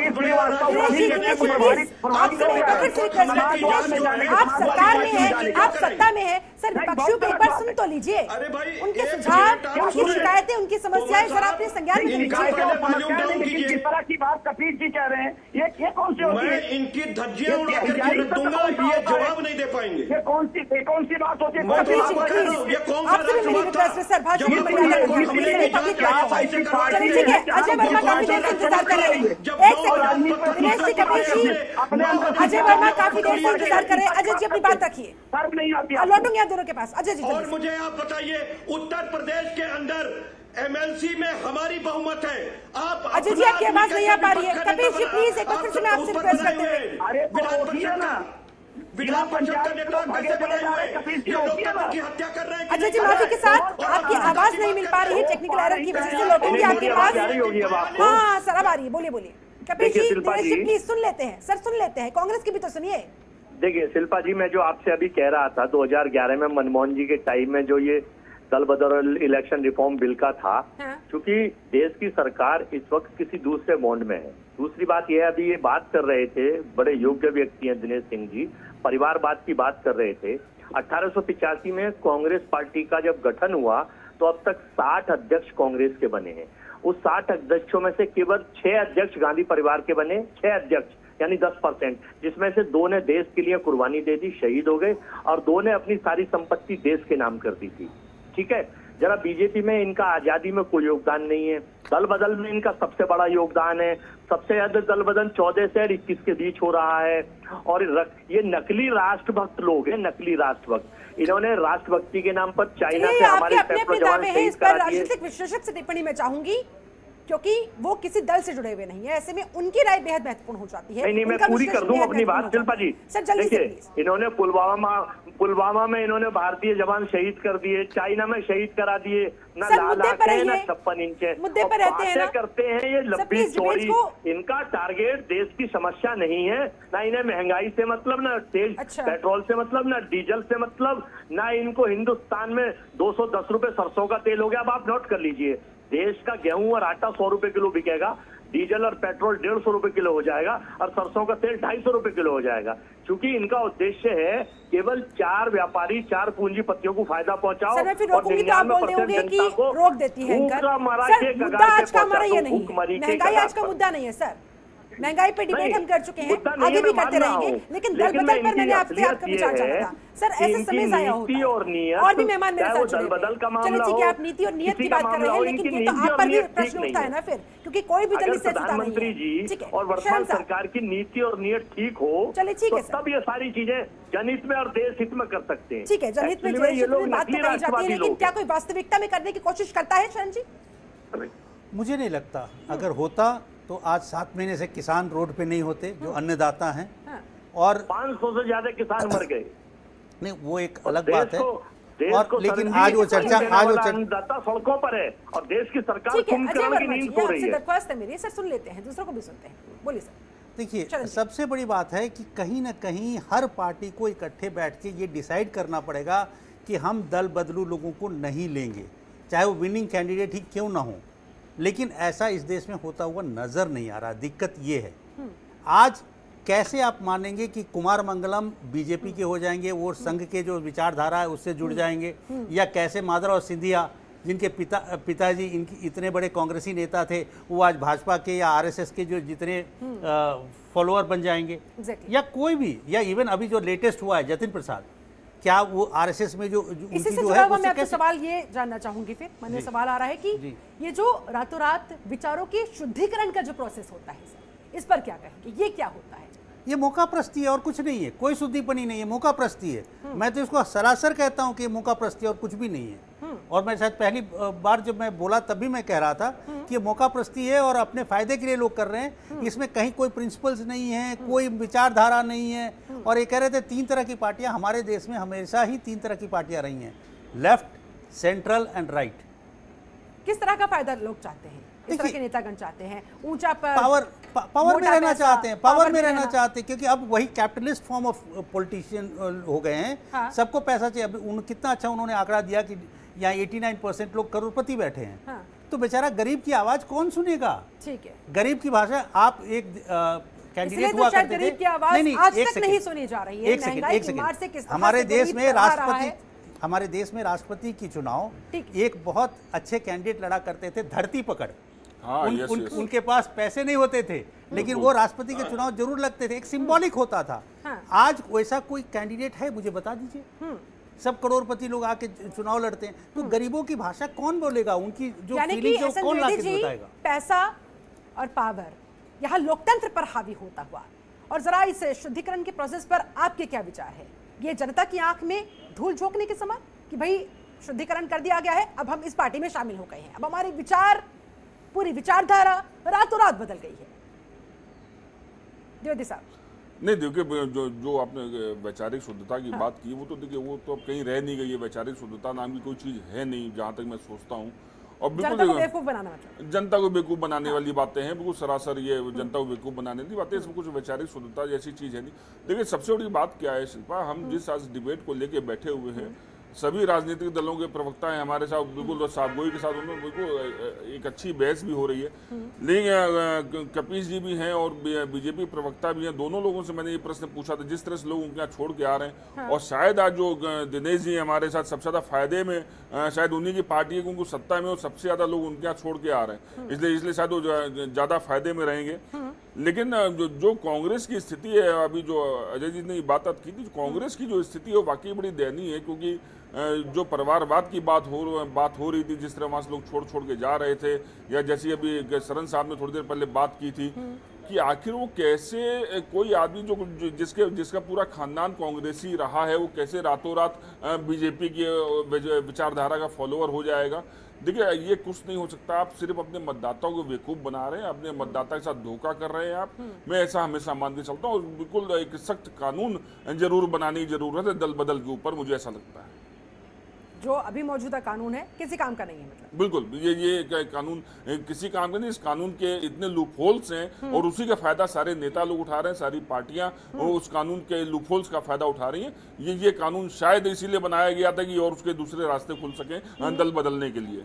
सरकार में है, आप सत्ता में है सर, विपक्षियों को एक बार सुन तो लीजिए। अरे भाई, उनके सुझाव, उनकी शिकायतें, उनकी समस्याएं जरा अपने संज्ञान में लीजिए। जिस तरह की बात कपिल जी कह रहे हैं, ये कौन सी होती है? मैं इनकी धज्जियां उड़ा करके रख दूंगा, ये जवाब नहीं दे पाएंगे। ये कौन सी बात होती है? ये कौन सा ठीक है, अजय वर्मा काफी देर से इंतजार कर रहे हैं। एक सेकंड दिनेश जी, कपिल जी, अजय वर्मा काफी देर से इंतजार कर रहे हैं। अजय जी अपनी बात रखिए, लौटूंगे दोनों के पास। अजय जी और मुझे आप बताइए, उत्तर प्रदेश के अंदर एमएलसी में हमारी बहुमत है। आप अजय जी आपकी आवाज नहीं आ पा रही है। कपिल जी प्लीज एक बार फिर से मैं आपसे रिक्वेस्ट करते हुए, विधान परिषद का नेता कैसे बने हुए, ये लोकतंत्र की हत्या कर रहे हैं। अजय जी माफी के साथ आपकी आवाज नहीं मिल पा रही है, टेक्निकल एरर की वजह से लौटूंगी आपके पास। हाँ सर अब आ रही है, बोलिए बोलिए। कपिल जी, दिनेश जी प्लीज सुन लेते हैं सर, सुन लेते हैं, कांग्रेस की भी तो सुनिए। देखिए शिल्पा जी, मैं जो आपसे अभी कह रहा था 2011 में मनमोहन जी के टाइम में जो ये दल बदल इलेक्शन रिफॉर्म बिल का था, क्योंकि देश की सरकार इस वक्त किसी दूसरे मोड में है। दूसरी बात यह, अभी ये बात कर रहे थे, बड़े योग्य व्यक्ति हैं दिनेश सिंह जी, परिवारवाद की बात कर रहे थे। 1885 में कांग्रेस पार्टी का जब गठन हुआ तो अब तक 60 अध्यक्ष कांग्रेस के बने हैं। उस 60 अध्यक्षों में से केवल 6 अध्यक्ष गांधी परिवार के बने, 6 अध्यक्ष यानी 10%, जिसमें से 2 ने देश के लिए कुर्बानी दे दी, शहीद हो गए, और 2 ने अपनी सारी संपत्ति देश के नाम कर दी थी। ठीक है, जरा बीजेपी में इनका आजादी में कोई योगदान नहीं है, दल बदल में इनका सबसे बड़ा योगदान है। सबसे ज्यादा दल बदल 14 से 21 के बीच हो रहा है, और ये नकली राष्ट्रभक्त लोग हैं, नकली राष्ट्रभक्त। इन्होंने राष्ट्रभक्ति के नाम पर चाइना से हमारे पेट्रोल जवान शहीद करा दिए। राजनीतिक विश्लेषक से टिप्पणी में चाहूंगी, क्योंकि वो किसी दल से जुड़े हुए नहीं है, ऐसे में उनकी राय बेहद महत्वपूर्ण हो जाती है। नहीं, मैं पूरी कर दूं अपनी बात शिल्पा जी। देखिए, इन्होंने पुलवामा में इन्होंने भारतीय जवान शहीद कर दिए, चाइना में शहीद करा दिए, ना लाल आंखें ना 56 इंच मुद्दे पर रहते हैं ना, करते हैं ये लंबी चौड़ी। इनका टारगेट देश की समस्या नहीं है, ना इन्हें महंगाई से मतलब, ना तेल पेट्रोल से मतलब, ना डीजल से मतलब, ना इनको हिंदुस्तान में 210 रुपए सरसों का तेल हो गया। अब आप नोट कर लीजिए, देश का गेहूं और आटा 100 रुपए किलो बिकेगा, डीजल और पेट्रोल 150 रुपए किलो हो जाएगा, और सरसों का तेल 250 रुपए किलो हो जाएगा। क्योंकि इनका उद्देश्य है केवल 4 व्यापारी, 4 पूंजीपतियों को फायदा पहुंचाओ, और 99% जनता को रोक देती है। मुद्दा आज का हमारा ये नहीं है, महंगाई आज का मुद्दा नहीं है सर। थी। महंगाई पे डिबेट हम कर चुके हैं, आगे भी करते रहेंगे, लेकिन दल बदल पर मैंने आपसे आपका विचार जाना था। सर ऐसे समय जाया होता है और भी मेहमान मेरे साथ जुड़े हुए हैं। चलिए ठीक है, आप नीति और नियत की बात कर रहे हैं, लेकिन ये तो आप पर भी प्रश्न उठता है ना फिर, क्योंकि कोई भी दल इससे जुड़ा नहीं है। प्रधानमंत्री जी और वर्तमान सरकार की नीति और नियत ठीक हो, चलिए ठीक है, तब ये सारी चीजें जनहित में और देश हित में कर सकते हैं। ठीक है, जनहित में ये लोग बात तो कही जाती है, लेकिन क्या कोई वास्तविकता में करने की कोशिश करता है शरण जी? मुझे नहीं लगता, अगर होता तो आज 7 महीने से किसान रोड पे नहीं होते जो अन्नदाता हैं। और 500 से ज्यादा किसान मर गए। नहीं, वो एक अलग बात है। और लेकिन आज वो चर्चा अन्नदाता सड़कों पर है और देश की सरकार कुंभकर्ण की नींद सो रही है। दरख्वास्त है मेरी, सर सुन लेते हैं, दूसरों को भी सुनते हैं, बोलिए सर। देखिए, सबसे बड़ी बात है कि कहीं ना कहीं हर पार्टी को इकट्ठे बैठ के ये डिसाइड करना पड़ेगा कि हम दल बदलू लोगों को नहीं लेंगे, चाहे वो विनिंग कैंडिडेट ही क्यों ना हो। लेकिन ऐसा इस देश में होता हुआ नजर नहीं आ रहा। दिक्कत ये है, आज कैसे आप मानेंगे कि कुमार मंगलम बीजेपी के हो जाएंगे, वो संघ के जो विचारधारा है उससे जुड़ जाएंगे, या कैसे माधवराव सिंधिया जिनके पिताजी इनकी इतने बड़े कांग्रेसी नेता थे, वो आज भाजपा के या आरएसएस के जो जितने फॉलोअर बन जाएंगे, या कोई भी, या इवन अभी जो लेटेस्ट हुआ है जतिन प्रसाद, क्या वो आरएसएस में जो इसी से जुड़ा हुआ मैं आपसे सवाल ये जानना चाहूंगी। फिर मन में सवाल आ रहा है कि ये जो रातों रात विचारों के शुद्धिकरण का जो प्रोसेस होता है सर, इस पर क्या कहेंगे, ये क्या होता है? ये मौका प्रस्ती है और कुछ नहीं है, कोई शुद्धिपनी नहीं है, मौका प्रस्ती है। मैं तो इसको सरासर कहता हूँ कि ये मौका प्रस्ती है और कुछ भी नहीं है। और मैं शायद पहली बार जब मैं बोला तभी मैं कह रहा था कि ये मौका प्रस्ती है और अपने फायदे के लिए लोग कर रहे हैं। इसमें कहीं कोई प्रिंसिपल्स नहीं है, कोई विचारधारा नहीं है। और ये कह रहे थे 3 तरह की पार्टियां, हमारे देश में हमेशा ही 3 तरह की पार्टियां रही हैं, लेफ्ट, सेंट्रल एंड राइट। किस तरह का फायदा लोग चाहते हैं, इस तरह के नेतागण चाहते हैं? ऊंचा पावर में रहना चाहते हैं, पावर में रहना चाहते हैं, क्योंकि अब वही कैपिटलिस्ट फॉर्म ऑफ पॉलिटिशियन हो गए हैं। सबको पैसा चाहिए। अब कितना अच्छा उन्होंने आंकड़ा दिया कि यहाँ 89% लोग करोड़पति बैठे हैं। तो बेचारा गरीब की आवाज कौन सुनेगा? ठीक है, गरीब की भाषा, आप एक कैंडिडेट हुआ करते थे, नहीं आज तक नहीं सुनी जा रही है। एक सेकंड, हमारे देश में राष्ट्रपति की चुनाव एक बहुत अच्छे कैंडिडेट लड़ा करते थे, धरती पकड़। उनके पास पैसे नहीं होते थे, लेकिन वो राष्ट्रपति के चुनाव जरूर लगते थे, एक सिंबॉलिक होता था। आज वैसा कोई कैंडिडेट है मुझे बता दीजिए। सब करोड़पति लोग आके चुनाव लड़ते हैं, तो गरीबों की भाषा कौन बोलेगा? उनकी जो फीलिंग्स है कौन लाके बताएगा? पैसा और पावर यहाँ लोकतंत्र पर हावी होता हुआ, और जरा इस शुद्धिकरण के प्रोसेस पर आपके क्या विचार है? ये जनता की आंख में धूल झोंकने के समान कि भाई शुद्धिकरण कर दिया गया है, अब हम इस पार्टी में शामिल हो गए हैं, अब हमारे विचार, पूरी विचारधारा रातों रात बदल गई है। द्विवेदी साहब। नहीं, देखिए जो आपने वैचारिक शुद्धता की बात की, वो तो देखिए वो तो अब कहीं रह नहीं गई है। वैचारिक शुद्धता नाम की कोई चीज़ है नहीं, जहाँ तक मैं सोचता हूँ। और बिल्कुल जनता को बेवकूफ़ बनाने वाली बातें हैं, बिल्कुल सरासर ये जनता को बेवकूफ़ बनाने वाली बातें, इसमें कुछ वैचारिक शुद्धता जैसी चीज़ है नहीं। देखिए, सबसे बड़ी बात क्या है शिल्पा, हम जिस आज डिबेट को लेके बैठे हुए हैं, सभी राजनीतिक दलों के प्रवक्ता हैं हमारे साथ, बिल्कुल साफगोई के साथ उनमें बिल्कुल एक अच्छी बहस भी हो रही है। लेकिन कपीश जी भी हैं और बीजेपी प्रवक्ता भी हैं, दोनों लोगों से मैंने ये प्रश्न पूछा था, जिस तरह से लोग उनके यहाँ छोड़ के आ रहे हैं। और शायद आज जो दिनेश जी हमारे साथ सबसे ज़्यादा फायदे में, शायद उन्हीं की पार्टी है, क्योंकि सत्ता में और सबसे ज़्यादा लोग उनके यहाँ छोड़ के आ रहे हैं, इसलिए शायद वो ज़्यादा फायदे में रहेंगे। लेकिन जो कांग्रेस की स्थिति है, अभी जो अजय जी ने बात की थी, कांग्रेस की जो स्थिति है वो वाकई बड़ी दयनीय है। क्योंकि जो परिवारवाद की बात हो रही थी, जिस तरह वहाँ से लोग छोड़ के जा रहे थे, या जैसी अभी शरण साहब ने थोड़ी देर पहले बात की थी कि आखिर वो कैसे कोई आदमी जिसका पूरा खानदान कांग्रेसी रहा है, वो कैसे रातों रात बीजेपी की विचारधारा का फॉलोअर हो जाएगा। देखिए, ये कुछ नहीं हो सकता। आप सिर्फ अपने मतदाताओं को बेवकूफ़ बना रहे हैं, अपने मतदाता के साथ धोखा कर रहे हैं आप। मैं ऐसा हमेशा मान के चलता हूँ, और बिल्कुल एक सख्त कानून जरूर बनाने की जरूरत है दल बदल के ऊपर, मुझे ऐसा लगता है। जो अभी मौजूदा कानून है किसी काम का नहीं है, मतलब बिल्कुल ये कानून किसी काम का नहीं। इस कानून के इतने लूप होल्स हैं और उसी का फायदा सारे नेता लोग उठा रहे हैं, सारी पार्टियां उस कानून के लूप होल्स का फायदा उठा रही हैं। ये कानून शायद इसीलिए बनाया गया था कि और उसके दूसरे रास्ते खुल सकें दल बदलने के लिए।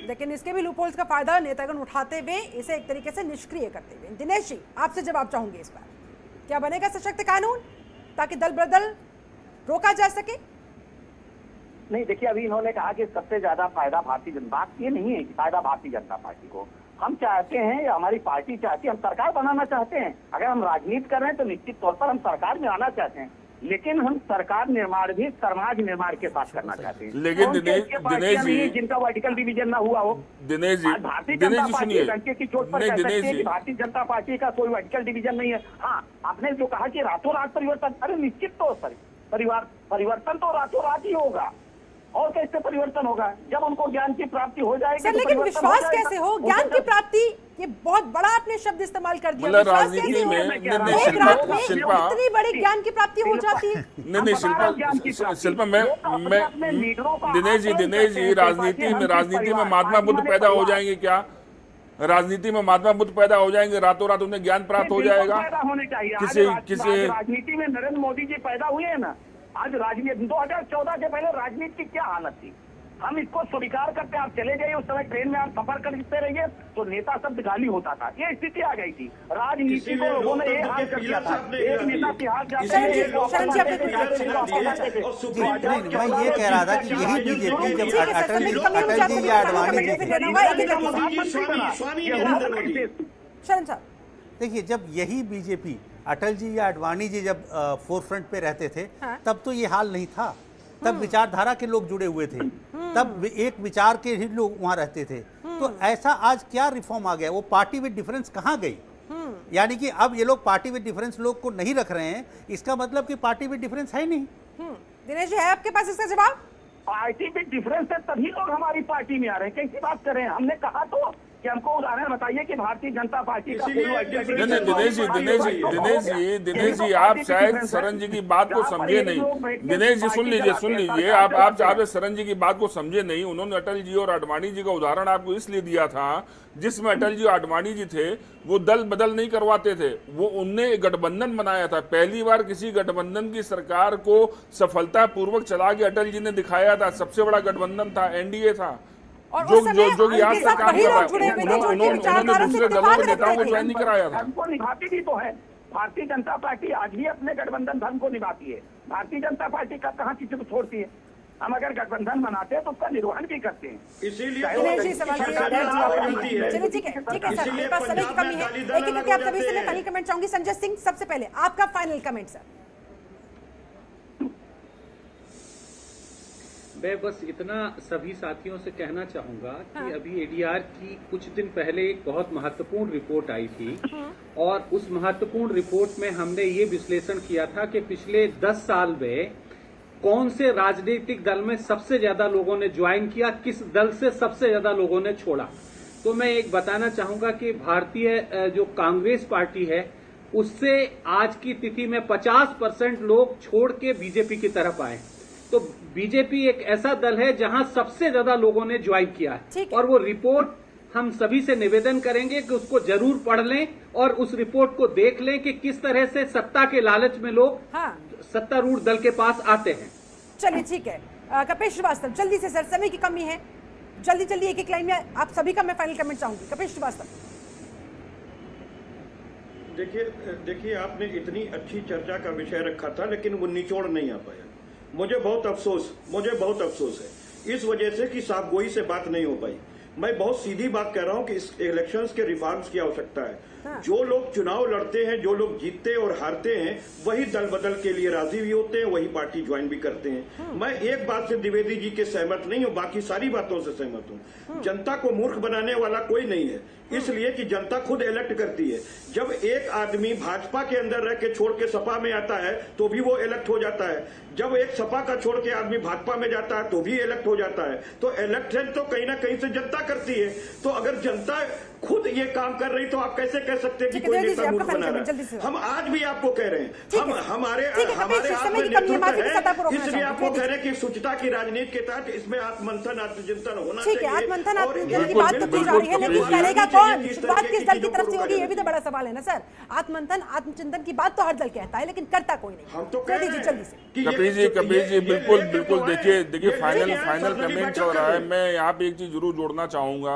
लेकिन इसके भी लूप होल्स का फायदा नेतागण उठाते हुए इसे एक तरीके से निष्क्रिय करते हुए। दिनेश जी, आपसे जवाब चाहूंगे इस पर, क्या बनेगा सशक्त कानून ताकि दल बदल रोका जा सके? नहीं, देखिए, अभी इन्होंने कहा कि सबसे ज्यादा फायदा भारतीय जनता, बात ये नहीं है कि फायदा भारतीय जनता पार्टी को, हम चाहते हैं या हमारी पार्टी चाहती है, हम सरकार बनाना चाहते हैं। अगर हम राजनीति कर रहे हैं तो निश्चित तौर पर हम सरकार में आना चाहते हैं, लेकिन हम सरकार निर्माण भी समाज निर्माण के साथ करना चाहते हैं। लेकिन दिनेश जी, जिनका वर्टिकल डिवीजन ना हुआ हो, दिनेश जी, भारतीय जनता पार्टी डंके की चोट पर नहीं, कह सकते दिनेश हैं जी, कि भारतीय जनता पार्टी का कोई वर्टिकल डिवीजन नहीं है। हाँ, आपने जो कहा कि रातों रात परिवर्तन, अरे निश्चित तौर पर परिवर्तन तो रातों रात ही होगा। और कैसे परिवर्तन होगा? जब उनको ज्ञान की प्राप्ति हो जाएगी। सर, लेकिन विश्वास कैसे हो? ज्ञान की प्राप्ति, ये बहुत बड़ा आपने शब्द इस्तेमाल कर दिया। मतलब राजनीति में इतनी बड़ी ज्ञान की प्राप्ति हो जाती है? नहीं शिल्पा, मैं दिनेश जी, राजनीति में महात्मा बुद्ध पैदा हो जाएंगे क्या? राजनीति में महात्मा बुद्ध पैदा हो जाएंगे, रातों रात उन्हें ज्ञान प्राप्त हो जाएगा? किसी राजनीति में नरेंद्र मोदी जी पैदा हुए हैं ना। आज राजनीति 2014 से पहले राजनीति की क्या हालत थी, हम इसको स्वीकार करते। आप चले जाइए, उस समय ट्रेन में आप सफर करते रहिए तो नेता शब्द गाली होता था, ये स्थिति आ गई थी। राजनीति को लोगों ने एक हाल कर दिया था, एक नेता तिहाड़ जाते मैं ये कह रहा था कि यही बीजेपी जब अटल जी या आडवाणी जी थे, देखिए जब यही बीजेपी अटल जी या आडवाणी जी जब फोरफ्रंट पे रहते थे, तब तो ये हाल नहीं था। तब विचारधारा के लोग जुड़े हुए थे, तब एक विचार के ही लोग वहां रहते थे। तो ऐसा आज क्या रिफॉर्म आ गया? वो पार्टी विद डिफरेंस कहाँ गई? यानी कि अब ये लोग पार्टी विद डिफरेंस लोग को नहीं रख रहे हैं, इसका मतलब कि पार्टी विद डिफरेंस है नहीं। दिनेश जी, है आपके पास इसका जवाब? पार्टी विद डिफरेंस है तभी लोग हमारी पार्टी में आ रहे हैं। कैसी बात कर रहे हैं? हमने कहा तो कि हमको उदाहरण बताइए कि भारतीय जनता पार्टी का दिनेश जी, आप शायद सरन जी की बात को समझे नहीं। दिनेश जी सुन लीजिए, आप सरन जी की बात को समझे नहीं। उन्होंने अटल जी और आडवाणी जी का उदाहरण आपको इसलिए दिया था, जिसमें अटल जी और आडवाणी जी थे वो दल बदल नहीं करवाते थे, वो उनने गठबंधन बनाया था। पहली बार किसी गठबंधन की सरकार को सफलता पूर्वक चला के अटल जी ने दिखाया था। सबसे बड़ा गठबंधन था, एनडीए था, जो यहाँ से काम कर रहा है। उन्होंने दूसरे दलों के नेताओं को ज्वाइन नहीं कराया था। धर्म को निभाती भी तो है भारतीय जनता पार्टी, आज भी अपने गठबंधन धर्म को निभाती है। भारतीय जनता पार्टी का कहाँ किसी को छोड़ती है? हम अगर गठबंधन बनाते हैं तो उसका निर्वहन भी करते हैं। इसीलिए ठीक है सर, मेरे पास समय की कमी है, लेकिन आप सभी से मैं फाइनल कमेंट चाहूंगी। संजय सिंह, सबसे पहले आपका फाइनल कमेंट सर। मैं बस इतना सभी साथियों से कहना चाहूंगा कि अभी एडीआर की कुछ दिन पहले एक बहुत महत्वपूर्ण रिपोर्ट आई थी, और उस महत्वपूर्ण रिपोर्ट में हमने ये विश्लेषण किया था कि पिछले 10 साल में कौन से राजनीतिक दल में सबसे ज्यादा लोगों ने ज्वाइन किया, किस दल से सबसे ज्यादा लोगों ने छोड़ा। तो मैं एक बताना चाहूंगा कि भारतीय जो कांग्रेस पार्टी है, उससे आज की तिथि में 50% लोग छोड़ के बीजेपी की तरफ आए। तो बीजेपी एक ऐसा दल है जहां सबसे ज्यादा लोगों ने ज्वाइन किया है, और वो रिपोर्ट हम सभी से निवेदन करेंगे कि उसको जरूर पढ़ लें और उस रिपोर्ट को देख लें कि किस तरह से सत्ता के लालच में लोग सत्तारूढ़ दल के पास आते हैं। चलिए ठीक है, कपिल श्रीवास्तव जल्दी से सर, समय की कमी है, जल्दी एक लाइन में आप सभी का मैं फाइनल कमेंट चाहूंगी। कपिल श्रीवास्तव, देखिए आपने इतनी अच्छी चर्चा का विषय रखा था, लेकिन वो निचोड़ नहीं आ पाया। मुझे बहुत अफसोस है इस वजह से कि साफ गोई से बात नहीं हो पाई। मैं बहुत सीधी बात कह रहा हूं कि इस इलेक्शंस के रिफॉर्म्स की आवश्यकता है। जो लोग चुनाव लड़ते हैं, जो लोग जीतते और हारते हैं, वही दल बदल के लिए राजी भी होते हैं, वही पार्टी ज्वाइन भी करते हैं। मैं एक बात से द्विवेदी जी के सहमत नहीं हूं, बाकी सारी बातों से सहमत हूं। जनता को मूर्ख बनाने वाला कोई नहीं है, इसलिए कि जनता खुद इलेक्ट करती है। जब एक आदमी भाजपा के अंदर रह के छोड़ के सपा में आता है तो भी वो इलेक्ट हो जाता है। जब एक सपा का छोड़ के आदमी भाजपा में जाता है तो भी इलेक्ट हो जाता है। तो इलेक्शन तो कहीं ना कहीं से जनता करती है। तो अगर जनता खुद ये काम कर रही तो आप कैसे कह सकते हैं कि कोई नेता मूर्ख बना रहा है? हम आज भी आपको कह रहे हैं, हमारे हाथ में नेतृत्व है, इसलिए आपको कह रहे हैं कि शुचिता की राजनीति के तहत इसमें आत्ममंथन आत्मचिंतन होना चाहिए। आत्ममंथन आत्मचिंतन की बात तो की जा रही है, लेकिन करेगा कौन? शुरुआत किस दल की तरफ से होगी, ये भी तो बड़ा सवाल है ना सर। आत्ममंथन आत्मचिंतन की बात तो हर दल कहता है, लेकिन करता कोई नहीं। हम तो कह रहे हैं जल्दी से कपिल जी बिल्कुल देखिए फाइनल कमेंट चल रहा है। मैं यहाँ पे एक चीज जरूर जोड़ना चाहूंगा,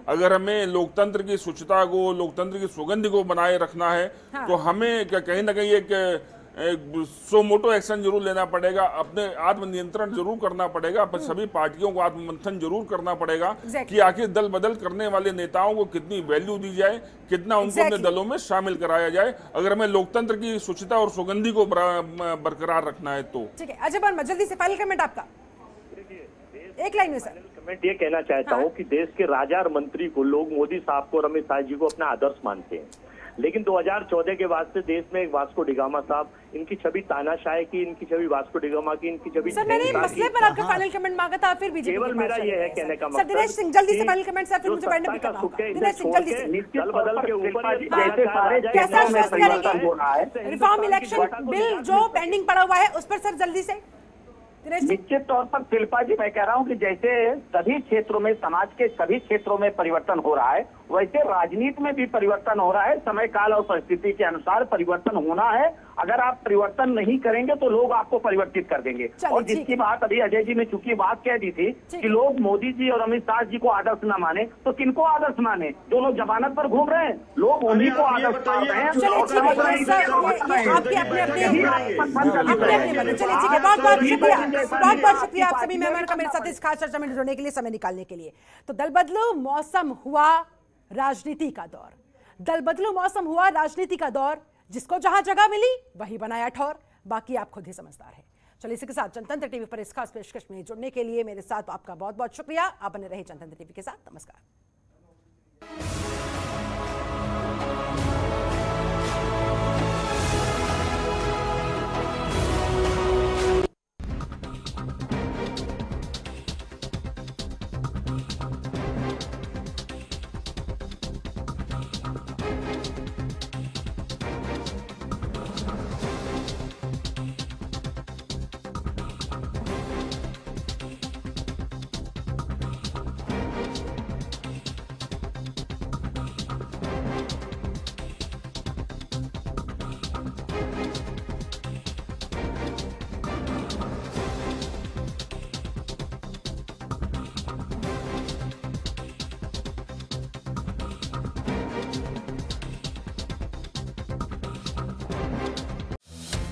अगर हमें लोकतंत्र की शुचिता को, लोकतंत्र की सुगंध को बनाए रखना है, तो हमें कहीं ना कहीं एक सो मोटो एक्शन जरूर लेना पड़ेगा, अपने आत्मनियंत्रण जरूर करना पड़ेगा, सभी पार्टियों को आत्ममंथन जरूर करना पड़ेगा कि आखिर दल बदल करने वाले नेताओं को कितनी वैल्यू दी जाए, कितना उनको अपने दलों में शामिल कराया जाए, अगर हमें लोकतंत्र की शुचिता और सुगंधी को बरकरार रखना है तो। ठीक है, अजय वर्मा जल्दी से फाइनल कमेंट आपका, एक लाइन में सर। कमेंट ये कहना चाहता हूँ कि देश के राजा और मंत्री को लोग मोदी साहब को और अमित शाह जी को अपना आदर्श मानते हैं, लेकिन 2014 के बाद से देश में एक वास्को डिगामा साहब, इनकी छवि तानाशाह की, इनकी छवि वास्को डिगामा की, इनकी छवि सर मैंने मसले पर आपका फाइनल कमेंट मांगा था, फिर बीजेपी केवल मेरा ये है कहने का मकसद। दिनेश सिंह जल्दी से फाइनल कमेंट सर, फिर मुझे बैठने भी करना होगा। दिनेश सिंह जल्दी से दल बदल के ऊपर कैसा आश्वस्त करेंगे रिफॉर्म इलेक्शन बिल जो पेंडिंग पड़ा हुआ है उस पर सर जल्दी से। निश्चित तौर पर शिल्पा जी मैं कह रहा हूं कि जैसे सभी क्षेत्रों में, समाज के सभी क्षेत्रों में परिवर्तन हो रहा है, वैसे राजनीति में भी परिवर्तन हो रहा है। समय काल और परिस्थिति के अनुसार परिवर्तन होना है। अगर आप परिवर्तन नहीं करेंगे तो लोग आपको परिवर्तित कर देंगे। और जिसकी बात अभी अजय जी ने चूंकि बात कह दी थी कि लोग मोदी जी और अमित शाह जी को आदर्श न माने, तो किनको आदर्श माने? जो लोग जमानत पर घूम रहे हैं, लोग उन्हीं को आदर्श मान रहे हैं। बहुत बहुत शुक्रिया आप सभी मेहमान का मेरे साथ इस खास चर्चा में जुड़ने के लिए, समय निकालने के लिए। तो दल बदलो मौसम हुआ राजनीति का दौर, दल बदलो मौसम हुआ राजनीति का दौर, जिसको जहां जगह मिली वही बनाया ठौर, बाकी आप खुद ही समझदार है। चलिए इसी के साथ जनतंत्र टीवी पर इस खास पेशकश में जुड़ने के लिए मेरे साथ आपका बहुत बहुत शुक्रिया। आप बने रहे जनतंत्र टीवी के साथ। नमस्कार।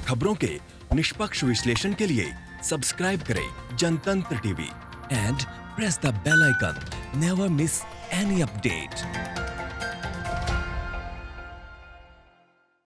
खबरों के निष्पक्ष विश्लेषण के लिए सब्सक्राइब करें Jantantra TV and press the bell icon. Never miss any update.